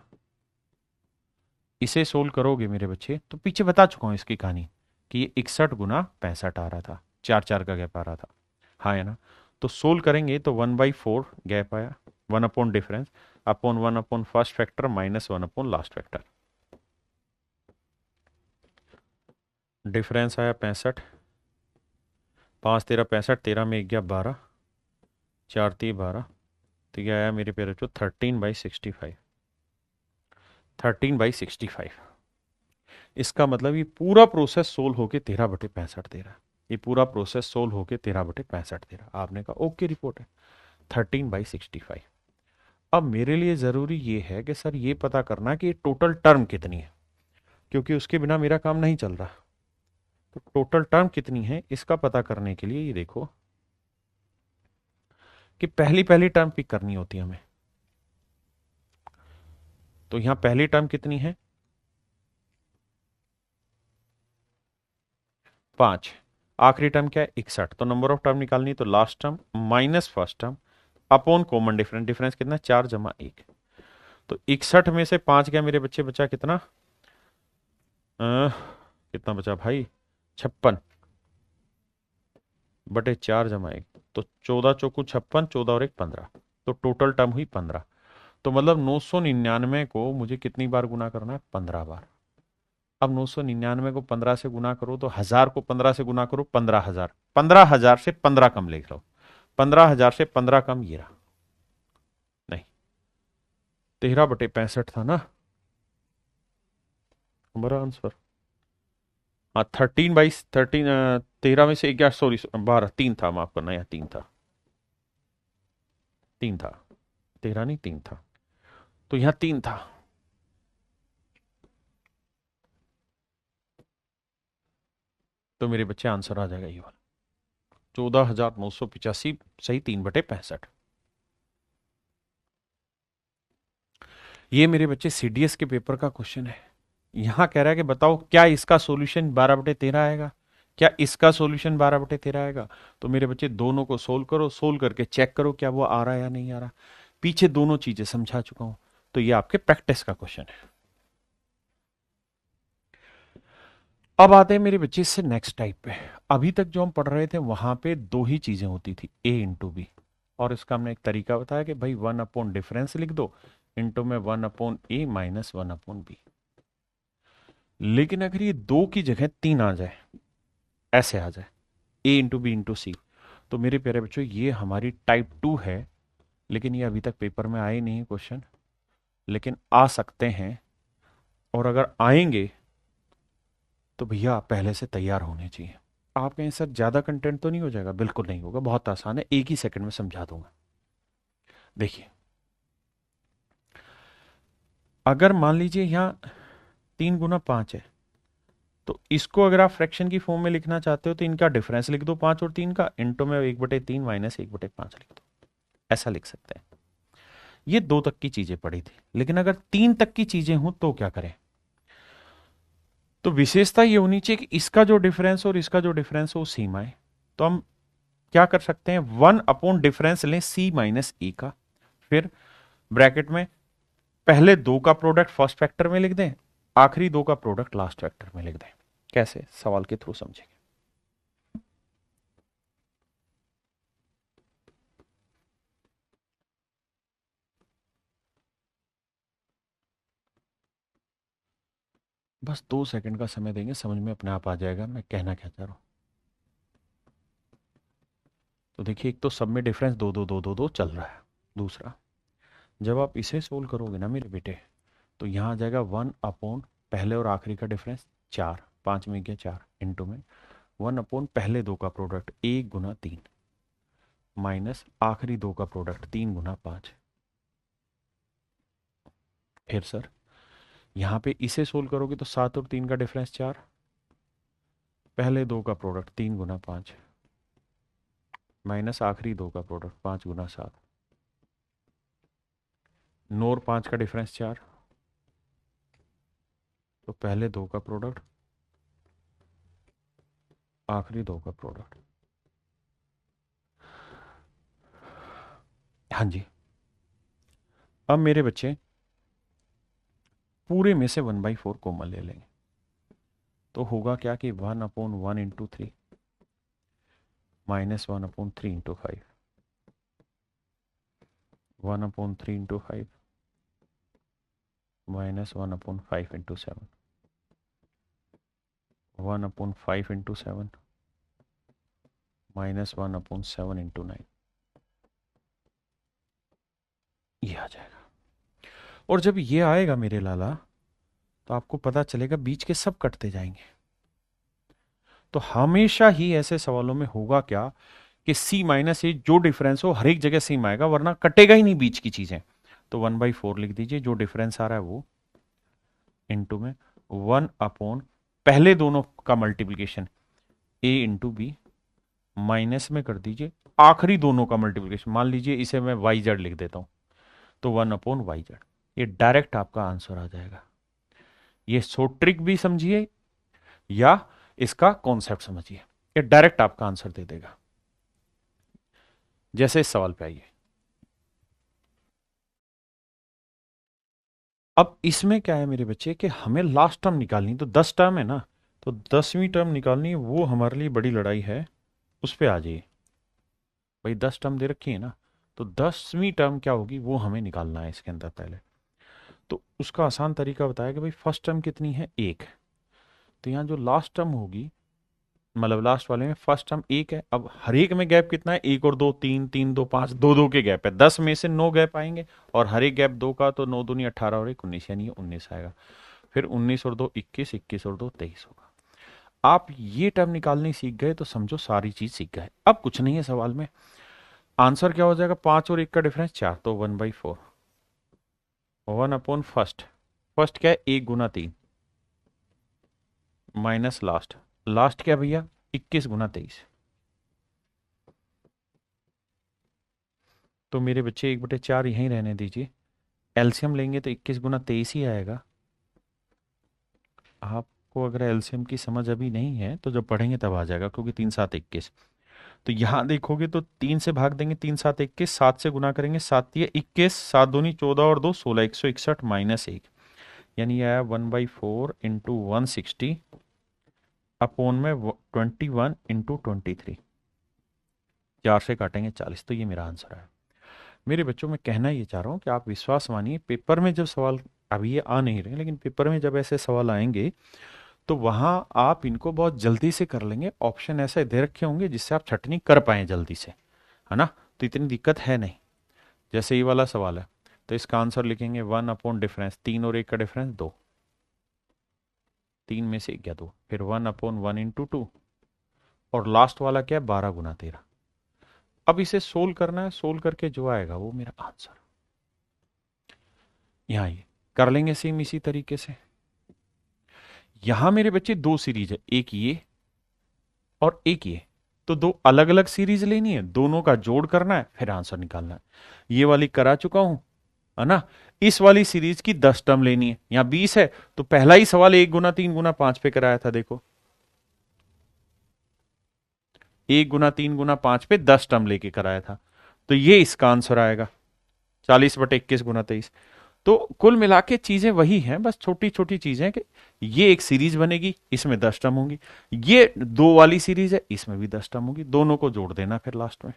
इसे सोल्व करोगे मेरे बच्चे तो पीछे बता चुका हूं इसकी कहानी कि ये 61 × 65 आ रहा था, 4 4 का गैप आ रहा था, हाँ है ना। तो सोल्व करेंगे तो 1/4 गैप आया, 1 upon difference upon 1 upon first factor minus 1 upon last factor, difference आया 65, 5 13 65, 13 में 1 गया 12, 4 3 12, तो ये आया मेरे पेरे जो 13/65, 13/65। इसका मतलब ये पूरा प्रोसेस सोल्व होके 13/65 दे रहा है, ये पूरा प्रोसेस सोल्व होके 13/65 दे रहा है। आपने कहा ओके रिपोर्ट है 13/65। अब मेरे लिए जरूरी ये है कि सर ये पता करना कि टोटल टर्म कितनी है, क्योंकि उसके बिना मेरा काम नहीं चल रहा। तो टोटल टर्म कितनी है इसका पता करने के लिए ये देखो कि पहली पहली टर्म पिक करनी होती है हमें। तो यहां पहली टर्म कितनी है 5, आखिरी टर्म क्या है 61, तो नंबर ऑफ टर्म निकालनी है तो last term minus first term upon common difference, difference कितना 4 जमा 1, तो 61 में से 5 गया मेरे बच्चे, बचा कितना कितना बचा भाई 56/4 जमा 1, तो 14 चौकू 56, 14 और 1 15, तो टोटल टर्म हुई 15। तो मतलब 999 को मुझे कितनी बार गुना करना है 15 बार। अब 999 को 15 से गुना करो तो 1000 को 15 से गुना करो 15,000, 15,000 से 15 कम लिख लो, 15,000 से 15 कम ये रहा, नहीं 13/65 था ना हमारा आंसर। हाँ 13 में से 11, सॉरी 12, 3 था, माफ करना, यहाँ 3 था, 3 था, 13 नहीं 3 था, तो यहाँ 3 था। तो मेरे बच्चे आंसर आ जाएगा ये वाला 14,985 सही 3/65। ये मेरे बच्चे सीडीएस के पेपर का क्वेश्चन है। यहां कह रहा है कि बताओ क्या इसका सॉल्यूशन 12/13 आएगा, क्या इसका सॉल्यूशन 12/13 आएगा। तो मेरे बच्चे दोनों को सोल्व करो, सोल्व करके चेक करो क्या वो आ रहा है या नहीं आ रहा। पीछे दोनों चीजें समझा चुका हूं, तो ये आपके प्रैक्टिस का क्वेश्चन है। अब आते हैं मेरे बच्चे इससे नेक्स्ट टाइप पे। अभी तक जो हम पढ़ रहे थे वहां पे दो ही चीजें होती थी A × B, और इसका हमने एक तरीका बताया कि भाई 1 अपॉन डिफरेंस लिख दो इंटू में 1 upon A minus 1 upon B। लेकिन अगर ये 2 की जगह 3 आ जाए, ऐसे आ जाए A × B × C, तो मेरे प्यारे बच्चों ये हमारी टाइप 2 है, लेकिन ये अभी तक पेपर में आए नहीं क्वेश्चन। लेकिन आ सकते हैं, और अगर आएंगे तो भैया आप पहले से तैयार होने चाहिए। आप कहें सर ज़्यादा कंटेंट तो नहीं हो जाएगा? बिल्कुल नहीं होगा, बहुत आसान है, एक ही सेकंड में समझा दूंगा। देखिए, अगर मान लीजिए यहाँ 3 गुना 5 है, तो इसको अगर आप फ्रैक्शन की फॉर्म में लिखना चाहते हो तो इनका डिफरेंस लिख दो 5 और 3 का, इंटू में 1/3 माइनस 1/5 लिख दो, ऐसा लिख सकते हैं। ये 2 तक की चीजें पड़ी थी, लेकिन अगर 3 तक की चीजें हों तो क्या करें? तो विशेषता ये होनी चाहिए कि इसका जो डिफरेंस और इसका जो डिफरेंस हो सेम आए। तो हम क्या कर सकते हैं, 1 डिफरेंस लें सी माइनस ई का, फिर ब्रैकेट में पहले 2 का प्रोडक्ट फर्स्ट फैक्टर में लिख दें, आखिरी 2 का प्रोडक्ट लास्ट फैक्टर में लिख दें। कैसे? सवाल के थ्रू समझेंगे। बस 2 सेकंड का समय देंगे, समझ में अपने आप आ जाएगा मैं कहना क्या चाह रहा हूं। तो देखिए, एक तो सब में डिफरेंस 2 2 2 2 2 चल रहा है। दूसरा, जब आप इसे सोल्व करोगे ना मेरे बेटे, तो यहां आ जाएगा 1 पहले और आखिरी का डिफरेंस 4, 5 में गया 4, इंटू में 1 पहले 2 का प्रोडक्ट 1 गुना 3 माइनस आखिरी 2 का प्रोडक्ट 3 गुना 5। फिर सर यहां पे इसे सोल्व करोगे तो 7 और 3 का डिफरेंस 4, पहले 2 का प्रोडक्ट 3 गुना 5 माइनस आखिरी 2 का प्रोडक्ट 5 गुना 7, 9 और 5 का डिफरेंस 4, तो पहले 2 का प्रोडक्ट आखिरी 2 का प्रोडक्ट। हाँ जी, अब मेरे बच्चे पूरे में से 1/4 कॉमन ले लेंगे, तो होगा क्या कि 1/1 × 3 माइनस 1/3 × 5, 1/3 × 5 माइनस 1/5 × 7, 1/5 × 7 माइनस 1/7 × 9, ये आ जाएगा। और जब ये आएगा मेरे लाला, तो आपको पता चलेगा बीच के सब कटते जाएंगे। तो हमेशा ही ऐसे सवालों में होगा क्या कि सी माइनस ए जो डिफरेंस हो हर एक जगह सेम आएगा, वरना कटेगा ही नहीं बीच की चीजें। तो 1/4 लिख दीजिए, जो डिफरेंस आ रहा है वो, इंटू में 1 पहले दोनों का मल्टीप्लीकेशन ए इंटू बी, माइनस में कर दीजिए आखिरी दोनों का मल्टीप्लीकेशन, मान लीजिए इसे मैं वाई जेड लिख देता हूं, तो 1/YZ। ये डायरेक्ट आपका आंसर आ जाएगा। ये शॉर्ट ट्रिक भी समझिए या इसका कॉन्सेप्ट समझिए, ये डायरेक्ट आपका आंसर दे देगा। जैसे इस सवाल पे आइए, अब इसमें क्या है मेरे बच्चे कि हमें लास्ट टर्म निकालनी, तो 10 टर्म है ना, तो 10वीं टर्म निकालनी है, वो हमारे लिए बड़ी लड़ाई है। उस पे आ जाइए भाई, 10 टर्म दे रखी है ना, तो 10वीं टर्म क्या होगी वो हमें निकालना है इसके अंदर पहले। तो उसका आसान तरीका बताया कि भाई फर्स्ट टर्म कितनी है, 1। तो यहाँ जो लास्ट टर्म होगी, मतलब लास्ट वाले में फर्स्ट टर्म 1 है, अब हर एक में गैप कितना है, 1 और 2 3, 3 2 5, 2 2 के गैप है, 10 में से 9 गैप आएंगे, और हर एक गैप 2 का, तो 9 दूनी 18 और 1 19, यानी 19 आएगा। फिर 19 और 2 21, 21 और 2 23 होगा। आप ये टर्म निकालनी सीख गए तो समझो सारी चीज सीख गए। अब कुछ नहीं है सवाल में, आंसर क्या हो जाएगा, 5 और 1 का डिफरेंस 4, तो 1/4, 1/फर्स्ट, फर्स्ट क्या है 1 गुना 3 माइनस लास्ट, लास्ट क्या भैया 21 गुना 23। तो मेरे बच्चे 1/4 यहीं रहने दीजिए, एलसीएम लेंगे तो 21 गुना 23 ही आएगा। आपको अगर एलसीएम की समझ अभी नहीं है तो जब पढ़ेंगे तब आ जाएगा, क्योंकि 3 7 21। तो यहां देखोगे तो 3 से भाग देंगे, 3 7 21, 7 से गुना करेंगे, 7 21, 7 दूनी 14 और 2 16, 161 माइनस 1, यानी आया 1/4 इंटू 160 अपोन में 21 × 23, 4 से काटेंगे 40, तो ये मेरा आंसर है। मेरे बच्चों में कहना ये चाह रहा हूँ कि आप विश्वास मानिए, पेपर में जब सवाल, अभी ये आ नहीं रहे, लेकिन पेपर में जब ऐसे सवाल आएंगे तो वहां आप इनको बहुत जल्दी से कर लेंगे। ऑप्शन ऐसे दे रखे होंगे जिससे आप छटनी कर पाए जल्दी से, है ना, तो इतनी दिक्कत है नहीं। जैसे ये वाला सवाल है, तो इसका आंसर लिखेंगे 1 अपॉन डिफरेंस, 3 और 1 का डिफरेंस 2, 3 में से गया 2, फिर 1 अपॉन 1 इंटू 2, और लास्ट वाला क्या है 12 गुना 13। अब इसे सोल्व करना है, सोल्व करके जो आएगा वो मेरा आंसर। यहां ये कर लेंगे सेम इसी तरीके से। यहां मेरे बच्चे दो सीरीज है, एक ये और एक ये, तो दो अलग अलग सीरीज लेनी है, दोनों का जोड़ करना है, फिर आंसर निकालना है। ये वाली करा चुका हूं, है ना। इस वाली सीरीज की 10 टर्म लेनी है, यहां 20 है, तो पहला ही सवाल 1 गुना 3 गुना 5 पे कराया था, देखो 1 गुना 3 गुना 5 पे 10 टर्म लेके कराया था, तो ये इसका आंसर आएगा 40/21 गुना 23। तो कुल मिला के चीजें वही हैं, बस छोटी छोटी चीजें कि ये एक सीरीज बनेगी, इसमें 10 टर्म होंगी, ये दो वाली सीरीज है, इसमें भी 10 टर्म होंगी, दोनों को जोड़ देना फिर लास्ट में।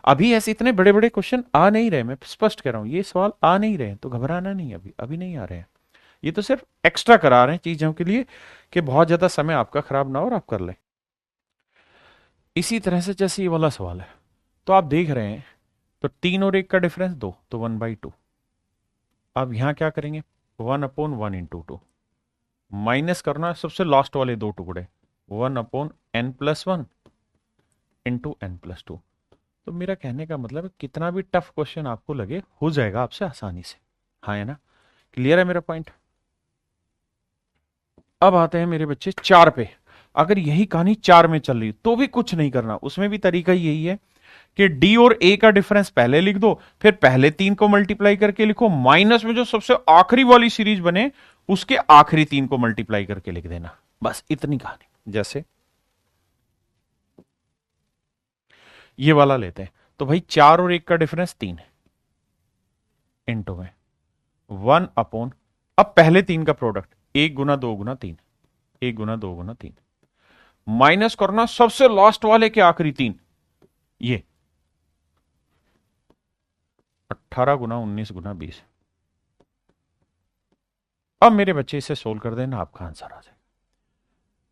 अभी ऐसे इतने बड़े बड़े क्वेश्चन आ नहीं रहे, मैं स्पष्ट कह रहा हूं, ये सवाल आ नहीं रहे तो घबराना नहीं, अभी अभी नहीं आ रहे हैं। ये तो सिर्फ एक्स्ट्रा करा रहे हैं चीजों के लिए कि बहुत ज्यादा समय आपका खराब ना हो और आप कर लें। इसी तरह से जैसे ये वाला सवाल है, तो आप देख रहे हैं, तो 3 और 1 का डिफरेंस 2, तो 1/2। अब यहां क्या करेंगे, 1 अपॉन 1 इंटू 2, माइनस करना है सबसे लास्ट वाले दो टुकड़े, 1 अपॉन n+1 इंटू n+2। तो मेरा कहने का मतलब है कितना भी टफ क्वेश्चन आपको लगे, हो जाएगा आपसे आसानी से। हाँ है ना, क्लियर है मेरा पॉइंट। अब आते हैं मेरे बच्चे 4 पे। अगर यही कहानी 4 में चल रही तो भी कुछ नहीं करना, उसमें भी तरीका यही है कि डी और ए का डिफरेंस पहले लिख दो, फिर पहले 3 को मल्टीप्लाई करके लिखो, माइनस में जो सबसे आखिरी वाली सीरीज बने उसके आखिरी 3 को मल्टीप्लाई करके लिख देना, बस इतनी कहानी। जैसे ये वाला लेते हैं, तो भाई 4 और 1 का डिफरेंस 3 है, इंटू में 1 अपॉन, अब पहले 3 का प्रोडक्ट 1 गुना 2 गुना 3, 1 गुना 2 गुना 3, माइनस करना सबसे लास्ट वाले के आखिरी 3, ये 18 गुना 19 गुना 20। अब मेरे बच्चे इसे सोल्व कर देना, आपका आंसर आ जाएगा।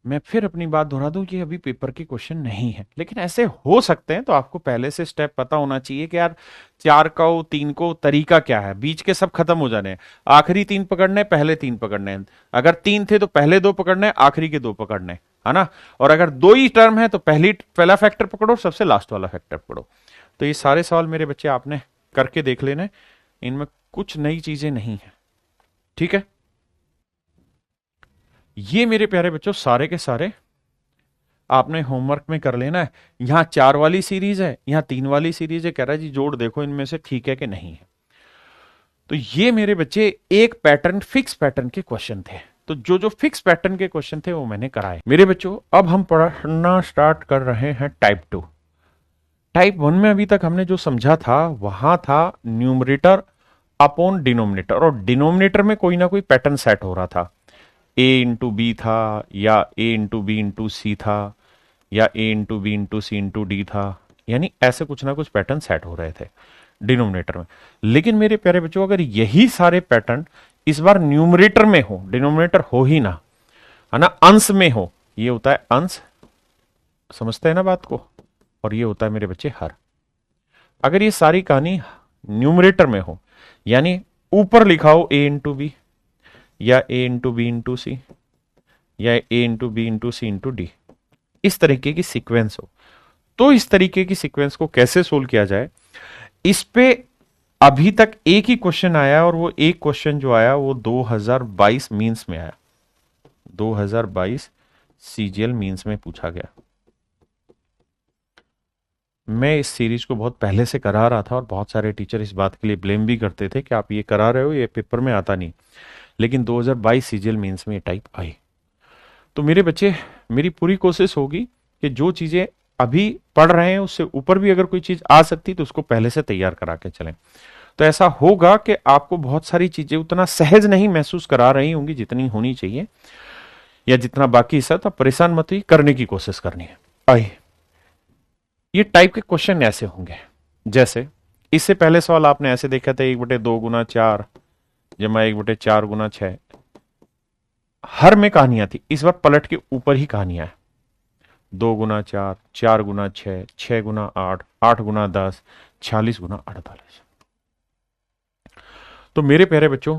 मैं फिर अपनी बात दोहरा दूं, ये अभी पेपर के क्वेश्चन नहीं है, लेकिन ऐसे हो सकते हैं, तो आपको पहले से स्टेप पता होना चाहिए कि यार 4 को 3 को तरीका क्या है, बीच के सब खत्म हो जाने हैं, आखिरी 3 पकड़ने, पहले 3 पकड़ने हैं, अगर 3 थे तो पहले 2 पकड़ने, आखिरी के 2 पकड़ने, है ना। और अगर 2 ही टर्म है तो पहला फैक्टर पकड़ो, सबसे लास्ट वाला फैक्टर पकड़ो। तो ये सारे सवाल मेरे बच्चे आपने करके देख लेने, इनमें कुछ नई चीजें नहीं है, ठीक है। ये मेरे प्यारे बच्चों सारे के सारे आपने होमवर्क में कर लेना है। यहां 4 वाली सीरीज है, यहां 3 वाली सीरीज है, कह रहा है जी जोड़ देखो इनमें से ठीक है कि नहीं है। तो ये मेरे बच्चे एक पैटर्न, फिक्स पैटर्न के क्वेश्चन थे, तो जो जो फिक्स पैटर्न के क्वेश्चन थे वो मैंने कराए मेरे बच्चों। अब हम पढ़ना स्टार्ट कर रहे हैं टाइप 2। टाइप 1 में अभी तक हमने जो समझा था वहां था न्यूमरेटर अपॉन डिनोमिनेटर, और डिनोमिनेटर में कोई ना कोई पैटर्न सेट हो रहा था, ए इंटू बी था, या ए इंटू बी इंटू सी था, या ए इंटू बी इंटू सी इंटू डी था, यानी ऐसे कुछ ना कुछ पैटर्न सेट हो रहे थे डिनोमिनेटर में। लेकिन मेरे प्यारे बच्चों अगर यही सारे पैटर्न इस बार न्यूमरेटर में हो, डिनोमिनेटर हो ही ना, है ना, अंश में हो, ये होता है अंश, समझते हैं ना बात को, और ये होता है मेरे बच्चे हर। अगर ये सारी कहानी न्यूमरेटर में हो, यानी ऊपर लिखा हो ए इंटू बी, या ए इंटू बी इंटू सी, या ए इंटू बी इंटू सी इंटू डी, इस तरीके की सीक्वेंस हो, तो इस तरीके की सीक्वेंस को कैसे सोल्व किया जाए, इस पे अभी तक एक ही क्वेश्चन आया, और वो एक क्वेश्चन जो आया वो 2022 मींस में आया, 2022 सीजीएल मींस में पूछा गया। मैं इस सीरीज को बहुत पहले से करा रहा था, और बहुत सारे टीचर इस बात के लिए ब्लेम भी करते थे कि आप ये करा रहे हो, ये पेपर में आता नहीं, लेकिन 2022 सीजीएल मींस में ये टाइप आई। तो मेरे बच्चे मेरी पूरी कोशिश होगी कि जो चीजें अभी पढ़ रहे हैं उससे ऊपर भी अगर कोई चीज आ सकती तो उसको पहले से तैयार करा के चलें। तो ऐसा होगा कि आपको बहुत सारी चीजें उतना सहज नहीं महसूस करा रही होंगी जितनी होनी चाहिए, या जितना बाकी है, तो परेशान मत ही, करने की कोशिश करनी है। आइए, ये टाइप के क्वेश्चन ऐसे होंगे, जैसे इससे पहले सवाल आपने ऐसे देखा था 1/2 गुना 4 जमा 1/4 गुना 6, हर में कहानियां थी, इस बार पलट के ऊपर ही कहानियां है, 2 गुना 4, 4 गुना 6, 6 गुना 8, 8 गुना 10, 46 गुना 48। तो मेरे प्यारे बच्चों,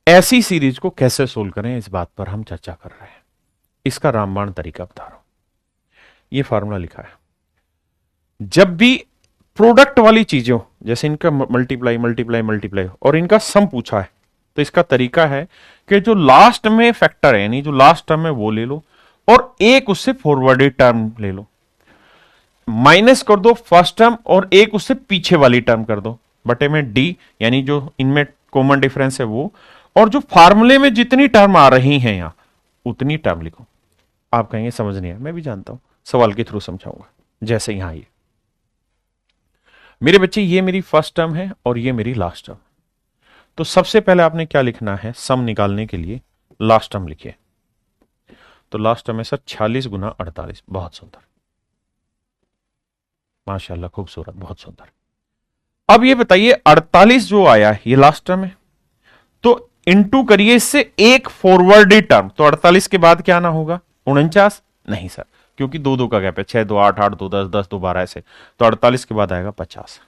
ऐसी सीरीज को कैसे सोल्व करें इस बात पर हम चर्चा कर रहे हैं। इसका रामबाण तरीका बता रहा हूं। ये फार्मूला लिखा है, जब भी प्रोडक्ट वाली चीजों जैसे इनका मल्टीप्लाई मल्टीप्लाई मल्टीप्लाई और इनका सम पूछा है, तो इसका तरीका है कि जो लास्ट में फैक्टर है यानी जो लास्ट टर्म है वो ले लो और एक उससे फॉरवर्डेड टर्म ले लो, माइनस कर दो फर्स्ट टर्म और एक उससे पीछे वाली टर्म कर दो बटे में डी, यानी जो इनमें कॉमन डिफरेंस है वो, और जो फार्मूले में जितनी टर्म आ रही हैं यहां उतनी टर्म लिखो। आप कहेंगे समझ नहीं है, मैं भी जानता हूं, सवाल के थ्रू समझाऊंगा। जैसे यहां ये मेरे बच्चे, ये मेरी फर्स्ट टर्म है और ये मेरी लास्ट टर्म। तो सबसे पहले आपने क्या लिखना है, सम निकालने के लिए लास्ट टर्म लिखिए। तो लास्ट टर्म है सर 46 गुना 48। बहुत सुंदर, माशाल्लाह, खूबसूरत, बहुत सुंदर। अब ये बताइए 48 जो आया है ये लास्ट टर्म है, तो इंटू करिए इससे एक फॉरवर्डेड टर्म। तो 48 के बाद क्या आना होगा, 49? नहीं सर, क्योंकि दो दो का गैप है, 6 2 8 8 2 10 10 2 12 ऐसे। तो 48 के बाद आएगा 50।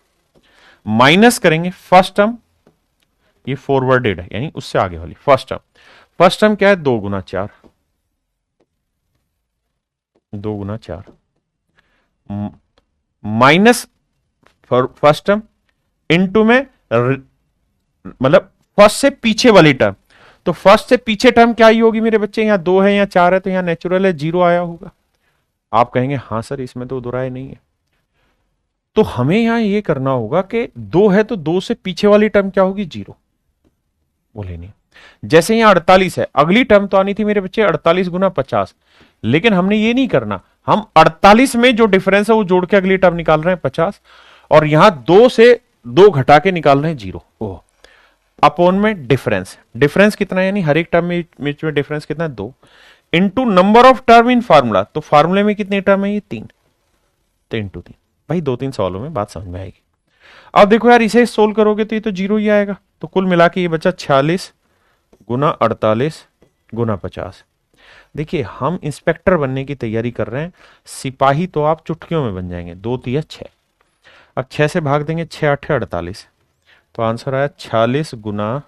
माइनस करेंगे फर्स्ट टर्म, ये फॉरवर्डेड है यानी उससे आगे वाली फर्स्ट टर्म। फर्स्ट टर्म क्या है, 2 गुना 4, 2 गुना 4 माइनस फर्स्ट टर्म इनटू में मतलब फर्स्ट से पीछे वाली टर्म। तो फर्स्ट से पीछे टर्म क्या ही होगी मेरे बच्चे, यहां 2 है या 4 है, तो यहां नेचुरल है 0 आया होगा। आप कहेंगे हां सर इसमें तो दो राय नहीं है। तो हमें यहां यह करना होगा कि 2 है तो 2 से पीछे वाली टर्म क्या होगी, 0 वो लेनी है। जैसे यहां 48 है, अगली टर्म तो आनी थी मेरे बच्चे 48 गुना 50, लेकिन हमने ये नहीं करना, हम 48 में जो डिफरेंस है वो जोड़ के अगली टर्म निकाल रहे हैं 50, और यहां 2 से 2 घटा के निकाल रहे हैं 0। ओह, अपॉन में डिफरेंस, डिफरेंस कितना है यानी हर एक टर्म में डिफरेंस कितना है, 2 into number of term in formula. तो फार्मूले में कितनी टर्म है, ये 3, तो इंटू 3। भाई 2-3 सवालों में बात समझ में आएगी। अब देखो यार, इसे सोल्व करोगे तो ये तो 0 ही आएगा। तो कुल मिला के ये बचा 46 गुना 48 गुना 50। देखिए हम इंस्पेक्टर बनने की तैयारी कर रहे हैं, सिपाही तो आप चुटकियों में बन जाएंगे। 2 3 6, अब 6 से भाग देंगे, 6 8 48, तो आंसर आया 46 गुना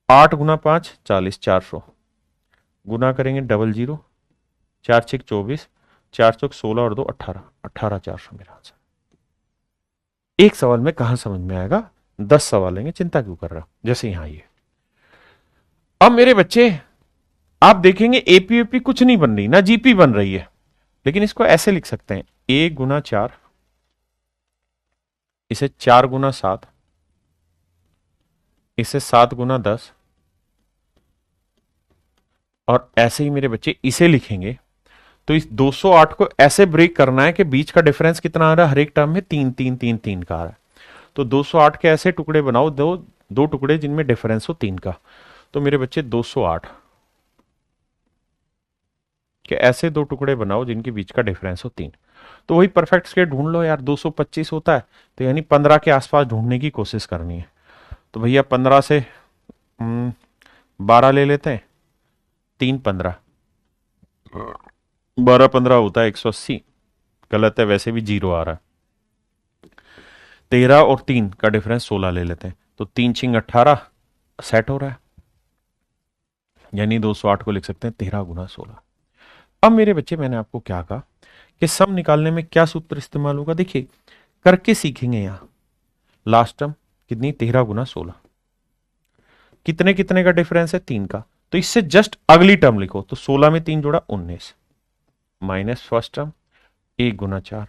8 गुना 5 40, 400 गुना करेंगे 00, 4 6 24, 4 चौक 16 और 2 18, 18 400 मेरा आंसर। एक सवाल में कहां समझ में आएगा, 10 सवाल लेंगे, चिंता क्यों कर रहा हूं। जैसे यहां ये, अब मेरे बच्चे आप देखेंगे एपीएपी कुछ नहीं बन रही, ना जीपी बन रही है, लेकिन इसको ऐसे लिख सकते हैं, 1 गुना 4, इसे 4 गुना 7, इसे 7 गुना 10, और ऐसे ही मेरे बच्चे इसे लिखेंगे। तो इस 208 को ऐसे ब्रेक करना है कि बीच का डिफरेंस कितना आ रहा है, हर एक टर्म में 3 3 3 3 का आ रहा है। तो 208 के ऐसे टुकड़े बनाओ, दो टुकड़े जिनमें डिफरेंस हो 3 का। तो मेरे बच्चे 208 के ऐसे 2 टुकड़े बनाओ जिनके बीच का डिफरेंस हो 3। तो वही परफेक्ट स्केयर ढूंढ लो यार, 225 होता है, तो यानी 15 के आसपास ढूंढने की कोशिश करनी है। तो भैया 15 से 12 ले लेते हैं, 3 15, 12 15 होता है 180, गलत है, वैसे भी 0 आ रहा है। 13 और 3 का डिफरेंस 16 ले लेते हैं, तो 3 छिंग 18 सेट हो रहा है, यानी 208 को लिख सकते हैं 13 गुना 16। अब मेरे बच्चे मैंने आपको क्या कहा कि सम निकालने में क्या सूत्र इस्तेमाल होगा, देखिए करके सीखेंगे। यहां लास्ट टर्म कितनी, 13 गुना 16, कितने कितने का डिफरेंस है, 3 का। तो इससे जस्ट अगली टर्म लिखो, तो 16 में 3 जोड़ा 19, माइनस फर्स्ट टर्म 1 गुना 4,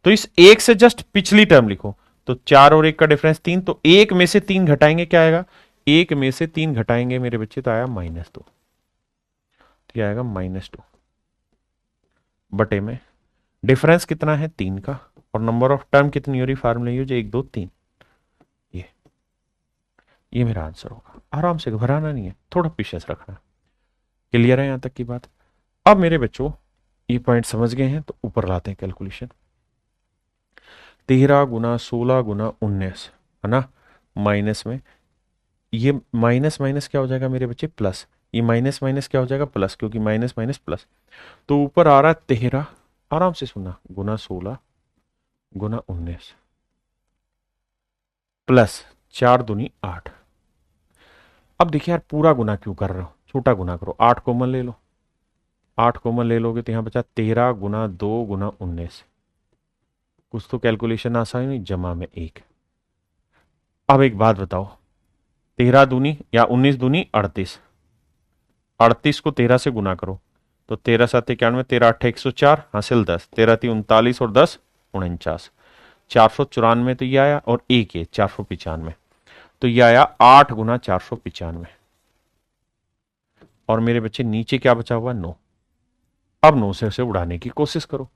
तो इस 1 से जस्ट पिछली टर्म लिखो, तो 4 और 1 का डिफरेंस 3, तो 1 में से 3 घटाएंगे क्या आएगा, 1 में से 3 घटाएंगे मेरे बच्चे तो आया -2, तो आएगा -2 बटे में डिफरेंस कितना है 3 का, और नंबर ऑफ टर्म कितनी हो रही फार्मूला जो 1 2 3, ये मेरा आंसर होगा। आराम से, घबराना नहीं है, थोड़ा पेशेंस रखना। क्लियर है यहां तक की बात। अब मेरे बच्चों ये पॉइंट समझ गए हैं, तो ऊपर लाते हैं कैलकुलेशन। 13 गुना 16 गुना 19 है ना, माइनस में ये माइनस माइनस क्या हो जाएगा मेरे बच्चे, प्लस, ये माइनस माइनस क्या हो जाएगा, प्लस, क्योंकि माइनस माइनस प्लस। तो ऊपर आ रहा है 13, आराम से सुनना, गुना 16 गुना 19 प्लस 4 दूनी 8। अब देखिए यार, पूरा गुना क्यों कर रहे हो, छोटा गुना करो, 8 कॉमन ले लो। 8 कॉमन ले लोगे तो यहां बचा 13 गुना 2 गुना 19। कुछ तो कैलकुलेशन आसान नहीं, जमा में 1। अब एक बात बताओ, 13 दूनी या 19 दूनी 38। 38 को 13 से गुना करो तो 13 7 91, 13 8 104, हासिल 10, 13 3 39 और 10 49। 494 तो ये आया, और एक ये 495, तो ये आया 8 गुना 495। और मेरे बच्चे नीचे क्या बचा हुआ, 9। अब 9 से उड़ाने की कोशिश करो,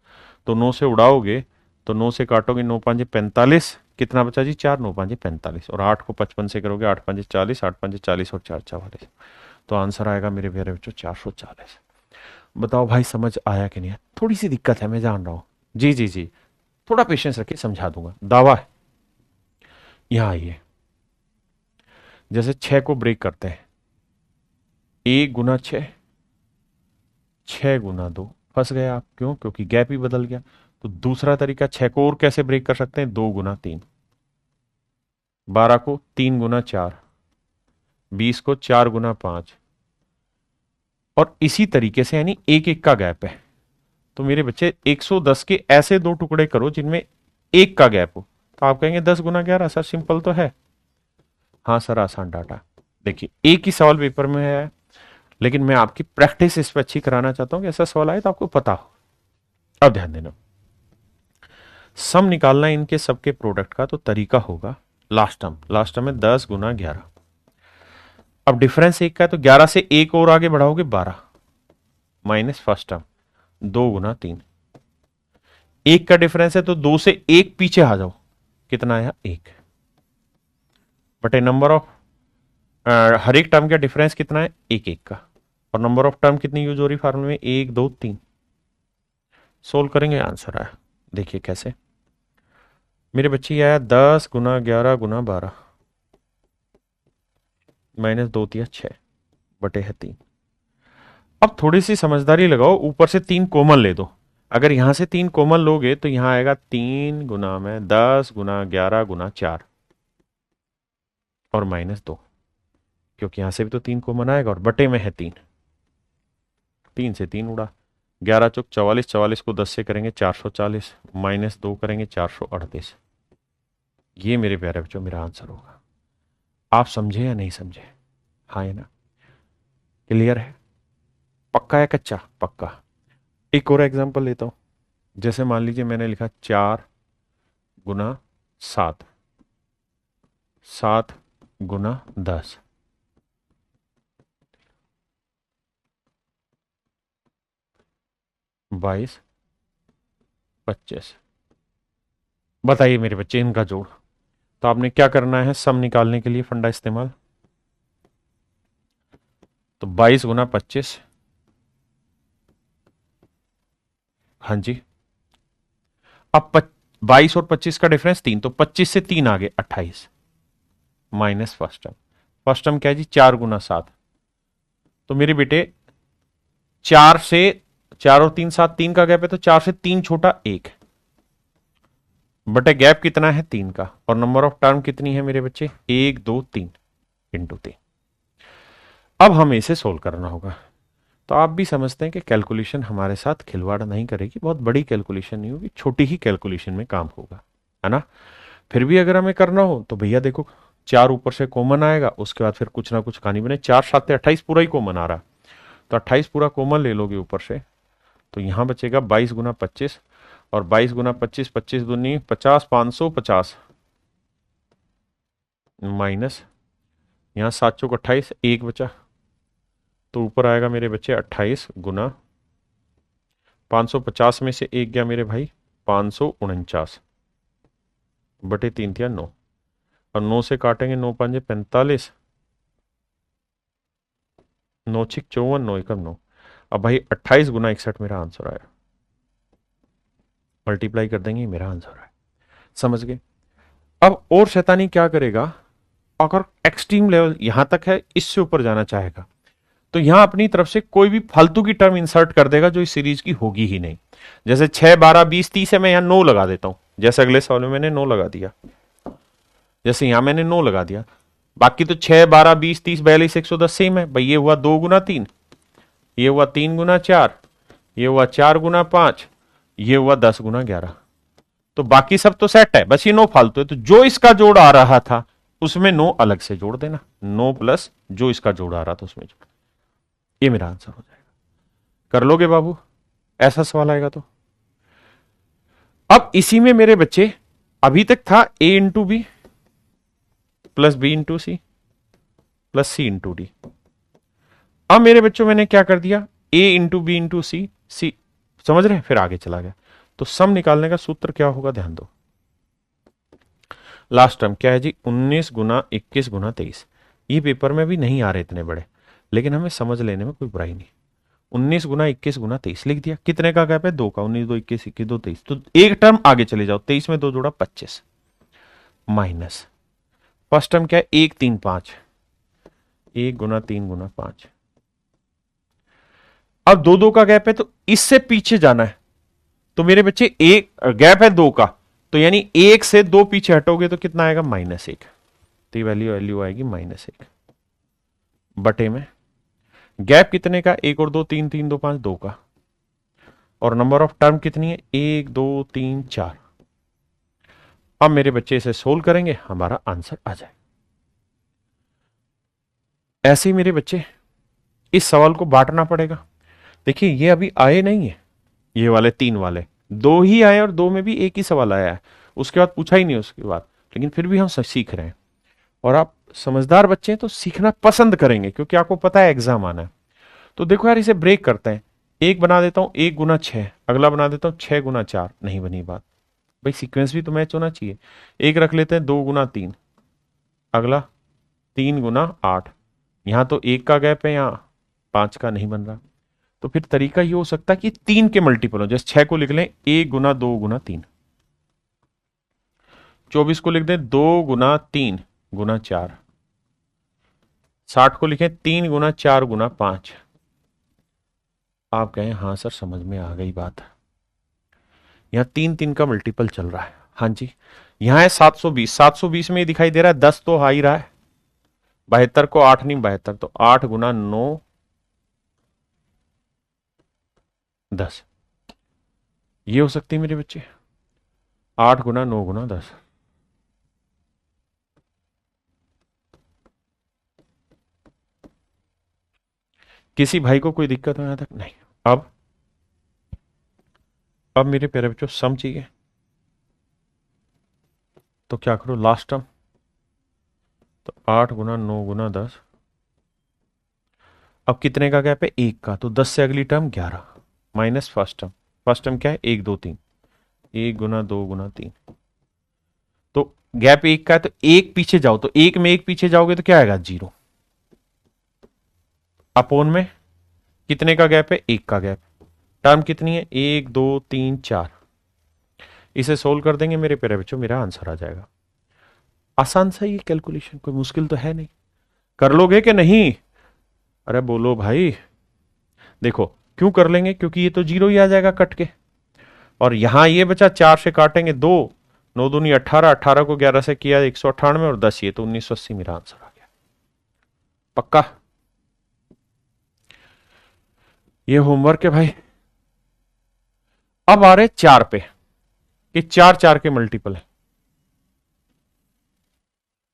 तो 9 से उड़ाओगे तो 9 से काटोगे, 9 5 45, कितना बचा जी 4, 9 5 45, और 8 को 55 से करोगे, 8 5 40, 8 5 40 और 4 44, तो आंसर आएगा मेरे प्यारे बच्चों 440। बताओ भाई समझ आया कि नहीं? थोड़ी सी दिक्कत है, मैं जान रहा हूं। जी जी जी, थोड़ा पेशेंस रखिए, समझा दूंगा। दावा है, यहां आइए। जैसे 6 को ब्रेक करते हैं, 1 गुना 6, 6 गुना 2, फंस गए आप। क्यों? क्योंकि गैप ही बदल गया। तो दूसरा तरीका, 6 को और कैसे ब्रेक कर सकते हैं, 2 गुना 3, 12 को 3 गुना 4, 20 को 4 गुना 5, और इसी तरीके से, यानी एक एक का गैप है। तो मेरे बच्चे 110 के ऐसे दो टुकड़े करो जिनमें एक का गैप हो, तो आप कहेंगे 10 गुना 11। सर सिंपल तो है। हाँ सर, आसान डाटा। देखिए, एक ही सवाल पेपर में है, लेकिन मैं आपकी प्रैक्टिस इस पर अच्छी कराना चाहता हूं कि ऐसा सवाल आए तो आपको पता हो। अब ध्यान देना, सम निकालना इनके सबके प्रोडक्ट का तो तरीका होगा लास्ट टर्म में 10 गुना 11। अब डिफरेंस एक का है, तो 11 से एक और आगे बढ़ाओगे 12, माइनस फर्स्ट टर्म 2 गुना 3। एक का डिफरेंस है तो 2 से एक पीछे आ जाओ, कितना आया 1, बटे नंबर ऑफ हर एक टर्म का डिफरेंस कितना है, एक एक का, और नंबर ऑफ टर्म कितनी यूज हो रही फार्मूले में, 1 2 3। सोल्व करेंगे, आंसर आया। देखिए कैसे मेरे बच्चे, आया 10 गुना 11 गुना 12, माइनस 2 तिया 6, बटे है 3। अब थोड़ी सी समझदारी लगाओ, ऊपर से 3 कॉमन ले दो। अगर यहां से 3 कॉमन लोगे तो यहां आएगा 3 गुना में 10 गुना 11 गुना 4, और माइनस 2, क्योंकि यहां से भी तो 3 कॉमन आएगा, और बटे में है 3, 3 से 3 उड़ा, 11 चौक 44, 44 को 10 से करेंगे 440, माइनस 2 करेंगे 438। ये मेरे प्यारे बच्चों मेरा आंसर होगा। आप समझे या नहीं समझे? हाँ है ना? क्लियर है? पक्का या कच्चा? पक्का। एक और एग्जांपल लेता हूं। जैसे मान लीजिए मैंने लिखा 4 गुना 7, 7 गुना 10, 22 25। बताइए मेरे बच्चे, इनका जोड़। तो आपने क्या करना है, सम निकालने के लिए फंडा इस्तेमाल। तो 22 गुना 25, हाँ जी। अब 22 और 25 का डिफरेंस 3, तो 25 से 3 आगे 28, minus first term. First term क्या है जी, 4 गुना 7। तो मेरे बेटे 4 से 4 और 3 7, 3 का गैप है, तो 4 से 3 छोटा 1, बटे गैप कितना है 3 का, और नंबर ऑफ टर्म कितनी है मेरे बच्चे, 1 2 3 इंटू 3। अब हमें इसे सोल्व करना होगा। तो आप भी समझते हैं कि कैलकुलेशन हमारे साथ खिलवाड़ नहीं करेगी, बहुत बड़ी कैलकुलेशन नहीं होगी, छोटी ही कैलकुलेशन में काम होगा, है ना? फिर भी अगर हमें करना हो तो भैया देखो, 4 ऊपर से कॉमन आएगा, उसके बाद फिर कुछ ना कुछ कहानी बने। 4 7 28 पूरा ही कॉमन आ रहा, तो 28 पूरा कॉमन ले लोगे ऊपर से, तो यहां बचेगा 22 गुना 25, और 22 गुना 25, 25 दूनी 50, 550, माइनस यहां 7 चौक 28, 1 बचा, तो ऊपर आएगा मेरे बच्चे 28 गुना 550 में से 1 गया मेरे भाई 549, बटे 3 थिया 9, और 9 से काटेंगे 9 5 45, 9 6 54, 9 एकम 9। अब भाई 28 गुना 61 मेरा आंसर आया, मल्टीप्लाई कर देंगे, मेरा आंसर है। समझ गए? अब और शैतानी क्या करेगा, अगर एक्सट्रीम लेवल यहां तक है, इससे ऊपर जाना चाहेगा तो यहां अपनी तरफ से कोई भी फालतू की टर्म इंसर्ट कर देगा जो इस सीरीज की होगी ही नहीं। जैसे 6 12 20 30 है, मैं यहां 9 लगा देता हूं, जैसे अगले सवाल में मैंने 9 लगा दिया। जैसे यहां मैंने 9 लगा दिया, बाकी तो 6, 12, 20, 30, 42, 110 सेम है भाई। ये हुआ 2 गुना 3, ये हुआ 3 गुना 4, ये हुआ 4 गुना 5, ये हुआ 10 गुना 11। तो बाकी सब तो सेट है, बस ये 9 फालतू है। तो जो इसका जोड़ आ रहा था उसमें 9 अलग से जोड़ देना, 9 प्लस जो इसका जोड़ आ रहा था उसमें जोड़। ये मेरा आंसर हो जाएगा। कर लोगे बाबू? ऐसा सवाल आएगा तो। अब इसी में मेरे बच्चे अभी तक था a into b plus b into c plus c into d. अब मेरे बच्चों मैंने क्या कर दिया, a into b into c, c समझ रहे हैं, फिर आगे चला गया। तो सम निकालने का सूत्र क्या होगा, ध्यान दो। लास्ट टर्म क्या है जी, 19 गुना 21 गुना 23। ये पेपर में भी नहीं आ रहे इतने बड़े, लेकिन हमें समझ लेने में कोई बुराई नहीं। 19 गुना 21 गुना 23 लिख दिया। कितने का गैप है, 2 का। 19 2 21 21 2 23। तो एक टर्म आगे चले जाओ, 23 में 2 जोड़ा 25 माइनस फर्स्ट टर्म क्या है, 1 3 5, 1 गुना 3 गुना 5। अब 2 2 का गैप है, तो इससे पीछे जाना है। तो मेरे बच्चे एक गैप है 2 का, तो यानी 1 से 2 पीछे हटोगे तो कितना आएगा, -1। तो ये वैल्यू आएगी -1 बटे में गैप कितने का, 1 और 2 3 3 2 5 2 का। और नंबर ऑफ टर्म कितनी है, 1 2 3 4। अब मेरे बच्चे इसे सोल्व करेंगे, हमारा आंसर आ जाए। ऐसे ही मेरे बच्चे इस सवाल को बांटना पड़ेगा। देखिए ये अभी आए नहीं है, ये वाले 3 वाले 2 ही आए और 2 में भी एक ही सवाल आया है, उसके बाद पूछा ही नहीं उसके बाद, लेकिन फिर भी हम सीख रहे हैं। और आप समझदार बच्चे हैं तो सीखना पसंद करेंगे, क्योंकि आपको पता है एग्जाम आना है। तो देखो यार, इसे ब्रेक करते हैं। एक बना देता हूं 1 गुना 6, अगला बना देता हूं 6 गुना 4। नहीं बनी बात भाई, सीक्वेंस भी तो मैच होना चाहिए। एक रख लेते हैं 2 गुना 3, अगला 3 गुना 8। यहां तो 1 का गैप है, यहां 5 का नहीं बन रहा। तो फिर तरीका ये हो सकता है कि 3 के मल्टीपल हो, जैसे 6 को लिख लें 1 गुना 2 गुना 3, 24 को लिख दें 2 गुना 3 गुना 4, 60 को लिखें 3 गुना 4 गुना 5। आप कहें हाँ सर समझ में आ गई बात, यहां 3 3 का मल्टीपल चल रहा है। हाँ जी, यहां है 720, 720 में दिखाई दे रहा है 10 तो आ ही रहा है, 72 को 8 नहीं 72, तो 8 गुना 9 10। ये हो सकती है मेरे बच्चे, 8 गुना 9 गुना 10। किसी भाई को कोई दिक्कत हो यहां तक नहीं। अब मेरे प्यारे बच्चों सम चाहिए, तो क्या करो, लास्ट टर्म तो 8 गुना 9 गुना 10। अब कितने का गैप है, 1 का, तो 10 से अगली term 11 minus first term. First term क्या है, 1 2 3, 1 गुना 2 गुना 3। तो गैप 1 का है, तो 1 पीछे जाओ, तो 1 में 1 पीछे जाओगे तो क्या आएगा, 0। अपोन में कितने का गैप है, 1 का गैप। टर्म कितनी है, 1 2 3 4। इसे सोल्व कर देंगे मेरे प्यारे बच्चों, मेरा आंसर आ जाएगा। आसान सा ये कैलकुलेशन, कोई मुश्किल तो है नहीं। कर लोगे कि नहीं, अरे बोलो भाई। देखो क्यों कर लेंगे, क्योंकि ये तो 0 ही आ जाएगा कट के, और यहां ये बचा 4 से काटेंगे 2, 9 दूनी 18, 18 को 11 से किया 198, और 10 ये तो 1980 मेरा आंसर आ गया। पक्का ये होमवर्क है भाई। अब आ रहे 4 पे, कि 4 4 के मल्टीपल है,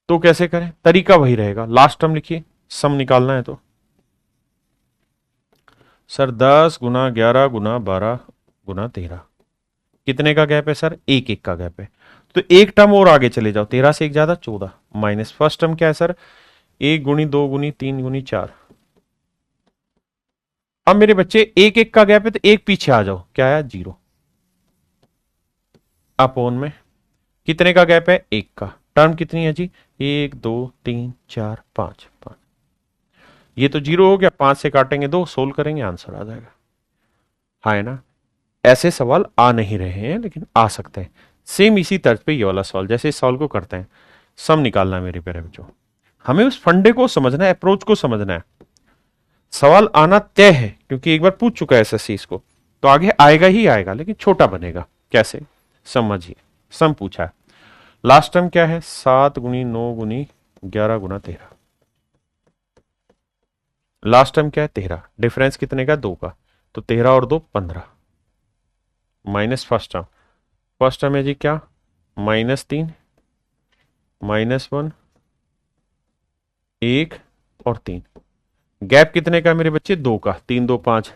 तो कैसे करें, तरीका वही रहेगा। लास्ट टर्म लिखिए, सम निकालना है तो सर 10 गुना 11 गुना 12 गुना 13। कितने का गैप है सर, 1 1 का गैप है, तो एक टर्म और आगे चले जाओ, 13 से 1 ज्यादा 14 माइनस फर्स्ट टर्म क्या है सर, 1 गुनी 2 गुनी 3 गुनी 4। अब मेरे बच्चे 1 1 का गैप है, तो एक पीछे आ जाओ, क्या आया, 0। अपोन में कितने का गैप है, 1 का। टर्म कितनी है जी, 1 2 3 4 5 5। ये तो 0 हो गया, 5 से काटेंगे 2, सोल्व करेंगे, आंसर आ जाएगा। हाँ है ना, ऐसे सवाल आ नहीं रहे हैं लेकिन आ सकते हैं। सेम इसी तर्ज पे ये वाला सवाल, जैसे इस सवाल को करते हैं, सम निकालना है मेरे प्यारे बच्चों। हमें उस फंडे को समझना है, अप्रोच को समझना है। सवाल आना तय है, क्योंकि एक बार पूछ चुका है एसएससी इसको, तो आगे आएगा ही आएगा, लेकिन छोटा बनेगा। कैसे, समझिए। सम पूछा है, लास्ट टर्म क्या है, 7 गुनी 9 गुनी 11 गुना 13। लास्ट टर्म क्या है, 13। डिफरेंस कितने का, 2 का। तो 13 और 2 15 minus first term. First term है जी क्या, -3 -1 1 और 3। गैप कितने का मेरे बच्चे, 2 का। 3 2 5,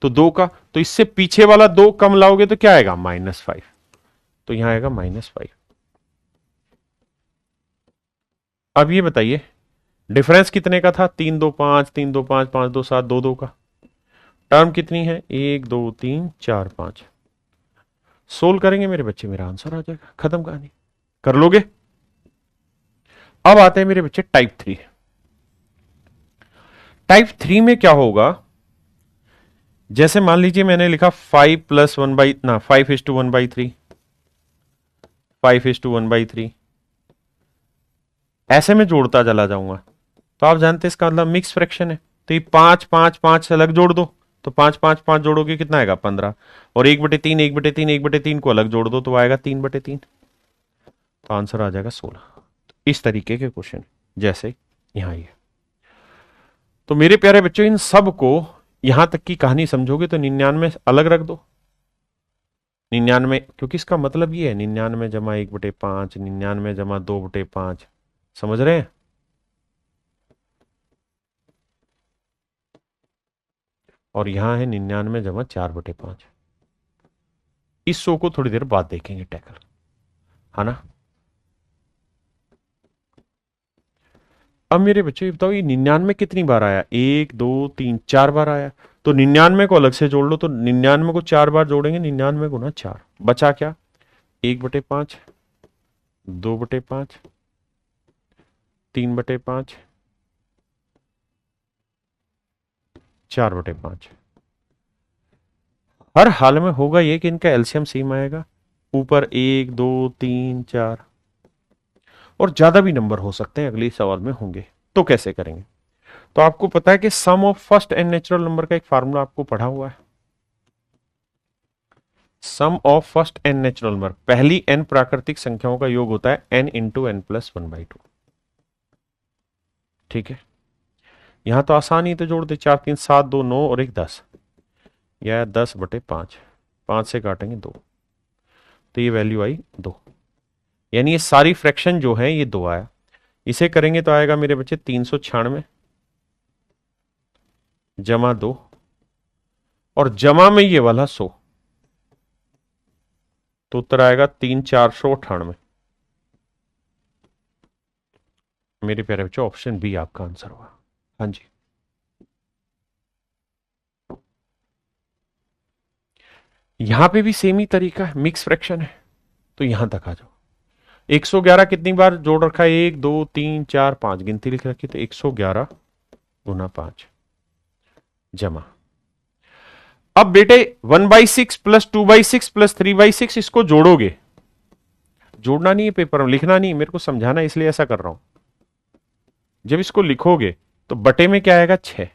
तो 2 का। तो इससे पीछे वाला 2 कम लाओगे तो क्या आएगा, -5। तो यहां आएगा -5। अब ये बताइए डिफरेंस कितने का था, 3 2 5 3 2 5 5 2 7 2 2 का। टर्म कितनी है, 1 2 3 4 5। सोल्व करेंगे मेरे बच्चे, मेरा आंसर आ जाएगा, खत्म कहानी। कर लोगे। अब आते हैं मेरे बच्चे टाइप 3। टाइप 3 में क्या होगा, जैसे मान लीजिए मैंने लिखा 5 + 5:1/3, 5:1/3, ऐसे में जोड़ता चला जाऊंगा। तो आप जानते हैं इसका मतलब मिक्स फ्रैक्शन है। तो ये 5 5 5 अलग जोड़ दो, तो 5 5 5 जोड़ोगे कितना आएगा, 15। और 1/3 1/3 1/3 को अलग जोड़ दो तो आएगा 3/3। तो आंसर आ जाएगा 16। तो इस तरीके के क्वेश्चन जैसे यहां ये। तो मेरे प्यारे बच्चों, इन सब को यहां तक की कहानी समझोगे तो 99 अलग रख दो। 99, क्योंकि इसका मतलब ये है 99 जमा 1/5, 99 जमा 2/5। समझ रहे हैं। और यहां है 99 जमा 4/5। इस शो को थोड़ी देर बाद देखेंगे टैकल, है ना। अब मेरे बच्चों ये बताओ, ये 99 कितनी बार आया, 1 2 3 4 बार आया। तो 99 को अलग से जोड़ लो, तो 99 को 4 बार जोड़ेंगे, 99 गुना 4, बचा क्या, 1/5, 2/5, 3/5, 4/5। हर हाल में होगा ये कि इनका एलसीएम सेम आएगा, ऊपर 1 2 3 4, और ज्यादा भी नंबर हो सकते हैं, अगले सवाल में होंगे। तो कैसे करेंगे, तो आपको पता है कि sum of first n natural number का एक फार्मूला आपको पढ़ा हुआ है। Sum of first n natural number, पहली एन प्राकृतिक संख्याओं का योग होता है n इंटू एन प्लस 1/2। ठीक है, यहां तो आसान ही, तो जोड़ दे, 4 3 7 2 9 और 1 10, या 10/5, 5 से काटेंगे 2, तो ये वैल्यू आई 2। यानी ये सारी फ्रैक्शन जो है ये 2 आया। इसे करेंगे तो आएगा मेरे बच्चे 396 जमा 2, और जमा में ये वाला 100, तो उत्तर आएगा 3 498। मेरे प्यारे बच्चों, ऑप्शन बी आपका आंसर हुआ। हाँ जी, यहां पे भी सेम ही तरीका है, मिक्स फ्रैक्शन है। तो यहां तक आ जाओ। 111 कितनी बार जोड़ रखा है, 1 2 3 4 5 गिनती लिख रखी, तो 111 गुना 5 जमा। अब बेटे 1/6 प्लस 2/6 प्लस 3/6 इसको जोड़ोगे। जोड़ना नहीं है पेपर में, लिखना नहीं, मेरे को समझाना, इसलिए ऐसा कर रहा हूं। जब इसको लिखोगे तो बटे में क्या आएगा, 6,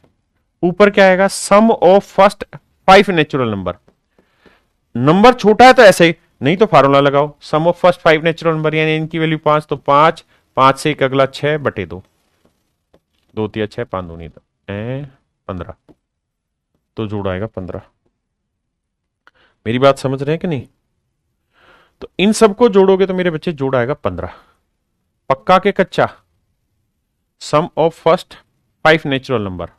ऊपर क्या आएगा, sum of first 5 natural number. Number छोटा है तो ऐसे ही, नहीं तो फार्मूला लगाओ, sum of first 5 natural number, यानी इनकी वैल्यू 5, तो 5 5 से एक अगला 6/2, 2 3 6 5 2 नहीं, 15, तो जोड़ आएगा 15। मेरी बात समझ रहे हैं कि नहीं। तो इन सबको जोड़ोगे तो मेरे बच्चे जोड़ आएगा 15। पक्का के कच्चा, सम ऑफ फर्स्ट 5 नेचुरल नंबर,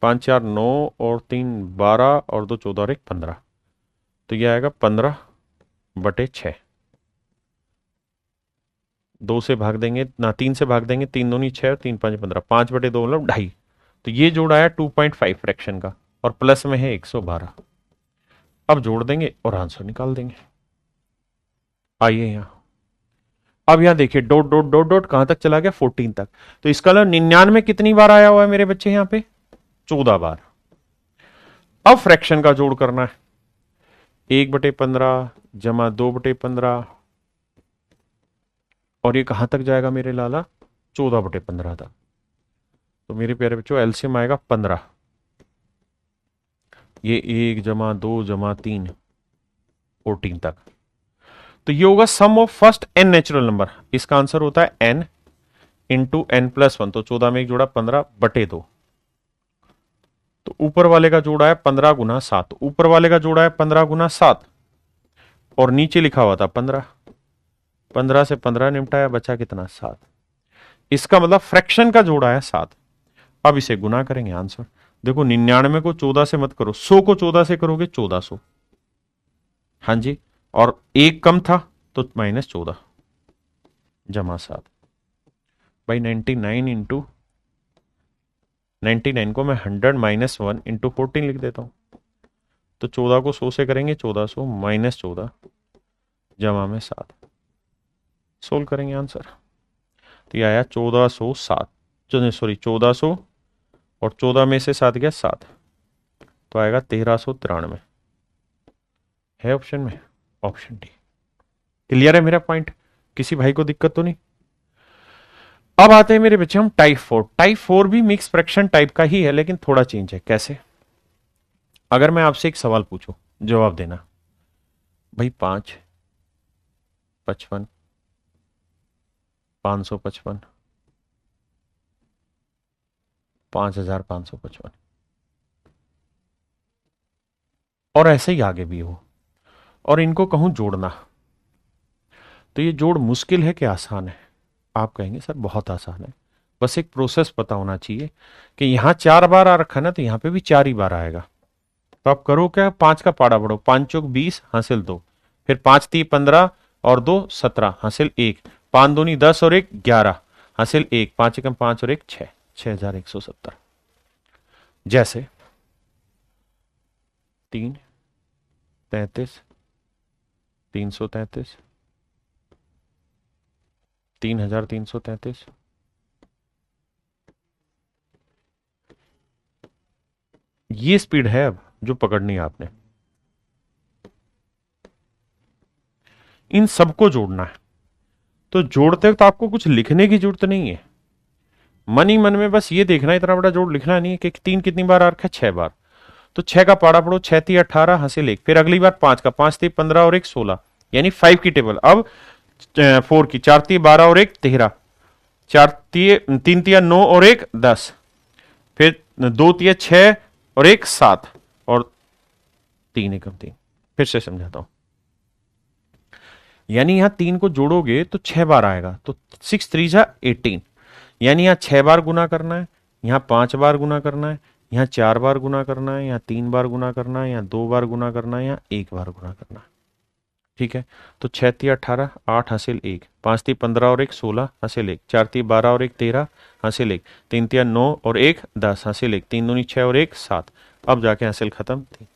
5 4 9 और 3 12 और 2 14 और 1 15, तो यह आएगा 15/6। 2 से भाग देंगे ना, 3 से भाग देंगे, 3 दूनी 6 और 3 5 15, 5/2 मतलब 2.5। तो ये जोड़ आया 2.5 फ्रैक्शन का, और प्लस में है 112। अब जोड़ देंगे और आंसर निकाल देंगे। आइए यहां, अब यहां देखिए, डॉट डॉट डॉट डॉट कहां तक चला गया, 14 तक। तो इसका मतलब 99 कितनी बार आया हुआ है मेरे बच्चे, यहां पे 14 बार। अब फ्रैक्शन का जोड़ करना है, 1/15 जमा 2/15, और ये कहां तक जाएगा मेरे लाला, 14/15 तक। तो मेरे प्यारे बच्चों एलसीएम आएगा 15, ये 1 जमा 2 जमा 3 14 तक। तो ये होगा sum of first n natural number. इसका आंसर होता है n इंटू n प्लस 1। तो 14 में एक जोड़ा 15 बटे 2। तो ऊपर वाले का जोड़ा है 15 गुना 7। ऊपर वाले का जोड़ा है 15 गुना 7 और नीचे लिखा हुआ था 15। 15 से 15 निपटाया, बचा कितना? 7। इसका मतलब फ्रैक्शन का जोड़ा है 7। अब इसे गुना करेंगे, आंसर देखो 99 को 14 से मत करो, 100 को 14 से करोगे 1400। हाँ जी, और एक कम था तो -14 जमा 7 भाई 99 इंटू 99 को मैं 100 माइनस 1 इंटू 14 लिख देता हूं। तो 14 को 100 से करेंगे 1400 माइनस 14 जमा में 7। सोल्व करेंगे आंसर, तो ये आया 1407। सॉरी 1400 और 14 में से 7 गया 7, तो आएगा 1393। है ऑप्शन में, ऑप्शन डी। क्लियर है मेरा पॉइंट? किसी भाई को दिक्कत तो नहीं? अब आते हैं मेरे बच्चे हम टाइप 4। टाइप 4 भी मिक्स फ्रैक्शन टाइप का ही है, लेकिन थोड़ा चेंज है। कैसे? अगर मैं आपसे एक सवाल पूछूं, जवाब देना भाई। 5, 55, 555, 5555 और ऐसे ही आगे भी हो, और इनको कहूं जोड़ना, तो ये जोड़ मुश्किल है कि आसान है? आप कहेंगे सर बहुत आसान है, बस एक प्रोसेस पता होना चाहिए कि यहां 4 बार आ रखा ना, तो यहां पे भी 4 ही बार आएगा। तो आप करो क्या? 5 का पाड़ा बढ़ो, 5 चौक 20 हासिल 2, फिर 5 3 15 और 2 17 हासिल 1, 5 दूनी 10 और 1 11 हासिल 1, 5 एकम 5 और 1 6, 6170। जैसे 3 33 333 3333। ये स्पीड है अब जो पकड़नी है आपने। इन सबको जोड़ना है, तो जोड़ते वक्त आपको कुछ लिखने की जरूरत नहीं है। मन ही मन में बस ये देखना, इतना बड़ा जोड़ लिखना नहीं है कि 3 कितनी बार आ रखा है? 6 बार। तो 6 का पाड़ा पड़ो, 6 3 18 हासिल 1, फिर अगली बार 5 का, 5 3 15 और 1 16, यानी 5 की टेबल। अब 4 की, 4 3 12 और 1 13, 4 3 3 9 और 1 10, फिर 2 3 6 और 1 7 और 3 एकम 3। फिर से समझाता हूं, यानी यहां 3 को जोड़ोगे तो 6 बार आएगा, तो 6 3 जा 18, यानी यहां 6 बार गुना करना है, यहां 5 बार गुना करना है, यहां 4 बार गुना करना है, यहां 3 बार गुना करना है, यहां 2 बार गुना करना है, यहां 1 बार गुना करना है। ठीक है, तो 6 3 18 8 हासिल 1, 5 3 15 और 1 16 हासिल 1, 4 3 12 और 1 13 हासिल 1, 3 3 9 और 1 10 हासिल 1, 3 दूनी 6 और 1 7। अब जाके हासिल खत्म 3।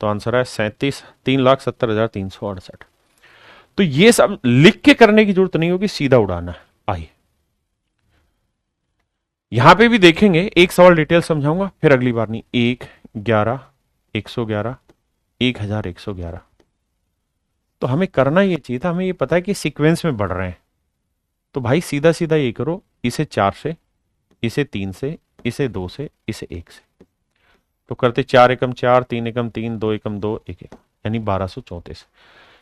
तो आंसर है 37,70,368। तो ये सब लिख के करने की जरूरत नहीं होगी, सीधा उड़ाना है। आइए यहां पे भी देखेंगे, एक सवाल डिटेल समझाऊंगा, फिर अगली बार नहीं। 1 11 111 1111। तो हमें करना ये चाहिए था, हमें ये पता है कि सीक्वेंस में बढ़ रहे हैं, तो भाई सीधा सीधा ये करो, इसे 4 से, इसे 3 से, इसे 2 से, इसे 1 से। तो करते 4 एकम 4, 3 एकम 3, 2 एकम 2, 1 एकम, यानी 1234।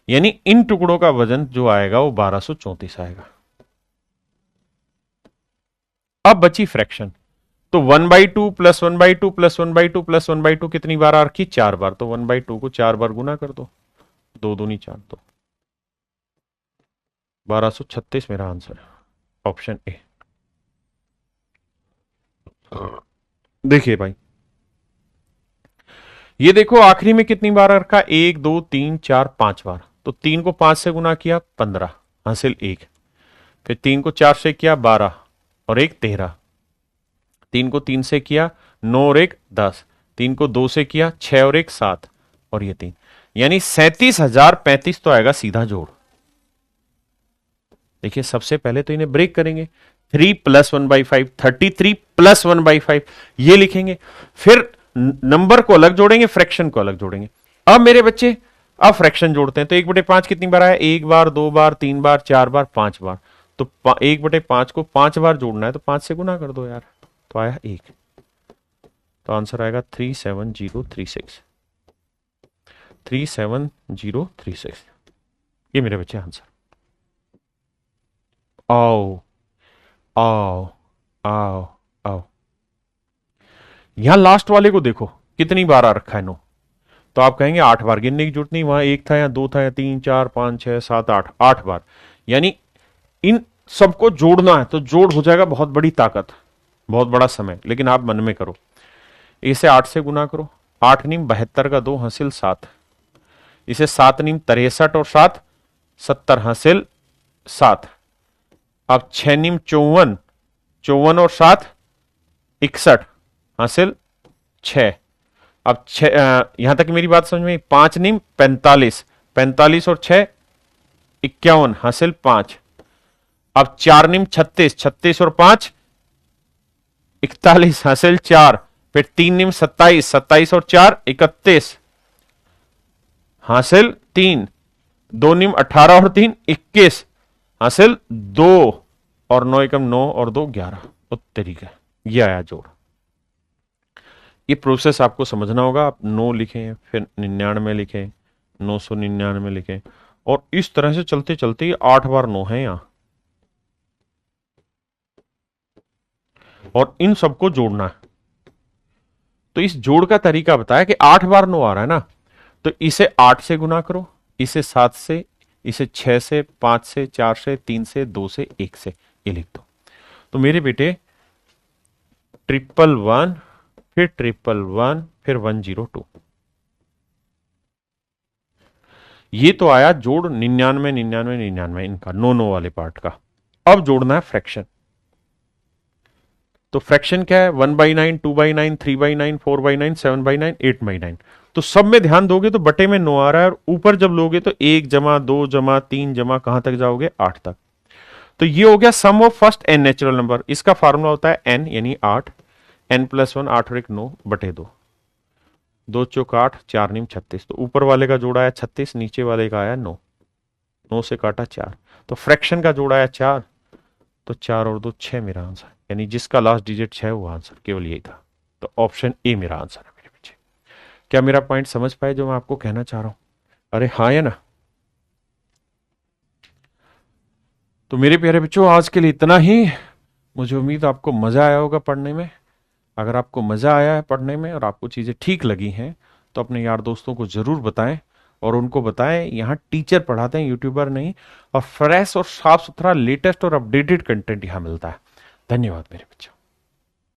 यानी इन टुकड़ों का वजन जो आएगा वो 1234 आएगा। अब बची फ्रैक्शन, तो 1/2 प्लस 1/2 प्लस 1/2 प्लस 1/2 कितनी बार आ रखी? 4 बार। तो 1/2 को 4 बार गुना कर दो, 2 दूनी 4, तो 1236 मेरा आंसर है, ऑप्शन ए। देखिए भाई, ये देखो आखिरी में कितनी बार आ रखा? 1 2 3 4 5 बार। तो 3 को 5 से गुना किया 15 हासिल 1, फिर 3 को 4 से किया 12 और 1 13, 3 को 3 से किया 9 और 1 10, 3 को 2 से किया 6 और 1 7 और ये 3, यानी 37,035 तो आएगा सीधा जोड़। देखिए सबसे पहले तो इन्हें ब्रेक करेंगे, 3 प्लस 1/5 33 प्लस 1/5 ये लिखेंगे, फिर नंबर को अलग जोड़ेंगे, फ्रैक्शन को अलग जोड़ेंगे। अब मेरे बच्चे, अब फ्रैक्शन जोड़ते हैं, तो 1/5 कितनी बार आया? 1 बार, 2 बार, 3 बार, 4 बार, 5 बार। तो 1/5 को 5 बार जोड़ना है, तो 5 से गुना कर दो यार, तो आया 1। तो आंसर आएगा 37036। 37036। ये मेरे बच्चे आंसर। आओ आओ आओ आओ, यहां लास्ट वाले को देखो कितनी बार आ रखा है नो। तो आप कहेंगे 8 बार, गिनने की जरूरत नहीं, वहां 1 था या 2 था या 3 4 5 6 7 8, 8 बार। यानी इन सबको जोड़ना है तो जोड़ हो जाएगा बहुत बड़ी ताकत, बहुत बड़ा समय, लेकिन आप मन में करो। इसे 8 से गुना करो, 8 नीम 72 का 2 हासिल 7, इसे 7 नीम 63 और 7 70 हासिल 7। अब 6 नीम 54, 54 और 7 61 हासिल 6। अब यहां तक मेरी बात समझ में, 5 नीम 45, 45 और 6 51 हासिल 5। अब 4 नीम 36, 36 और 5 41 हासिल 4। फिर 3 नीम 27, 27 और 4 31 हासिल 3। 2 नीम 18 और 3 21 हासिल 2, और 9 एकम 9 और 2 11। तो तरीका ये आया जोड़। ये प्रोसेस आपको समझना होगा। आप 9 लिखें, फिर 99 लिखें, 999 लिखें, और इस तरह से चलते चलते 8 बार 9 है यहां, और इन सबको जोड़ना है। तो इस जोड़ का तरीका बताया कि 8 बार 9 आ रहा है ना, तो इसे 8 से गुना करो, इसे 7 से, इसे 6 से, 5 से, 4 से, 3 से, 2 से, 1 से, ये लिख दो। तो मेरे बेटे 111, फिर 111, फिर 102, ये तो आया जोड़ 99 99 99 इनका, 9 9 वाले पार्ट का। अब जोड़ना है फ्रैक्शन। तो फ्रैक्शन क्या है? 1/9, 2/9, 3/9, 4/9, 7/9, 8/9। तो सब में ध्यान दोगे तो बटे में 9 आ रहा है, और ऊपर जब लोगे तो 1 जमा 2 जमा 3 जमा कहां तक जाओगे? 8 तक। तो ये हो गया sum of first n natural number. इसका फार्मूला होता है एन यानी 8, n + 1 8 और 1 9 बटे 2, 2 चौक 8, 4 नीम 36। तो ऊपर वाले का जोड़ा आया 36, नीचे वाले का आया 9, 9 से काटा 4। तो फ्रैक्शन का जोड़ा आया 4, तो 4 और 2 6 मेरा आंसर, यानी जिसका लास्ट डिजिट 6 वो आंसर, केवल यही था। तो ऑप्शन ए मेरा आंसर है मेरे बच्चे। क्या मेरा पॉइंट समझ पाए जो मैं आपको कहना चाह रहा हूं? अरे हाँ या ना? तो मेरे प्यारे बच्चों, आज के लिए इतना ही। मुझे उम्मीद आपको मजा आया होगा पढ़ने में। अगर आपको मजा आया है पढ़ने में और आपको चीजें ठीक लगी हैं, तो अपने यार दोस्तों को जरूर बताएं, और उनको बताएं यहाँ टीचर पढ़ाते हैं, यूट्यूबर नहीं, और फ्रेश और साफ सुथरा लेटेस्ट और अपडेटेड कंटेंट यहाँ मिलता है। धन्यवाद मेरे बच्चों।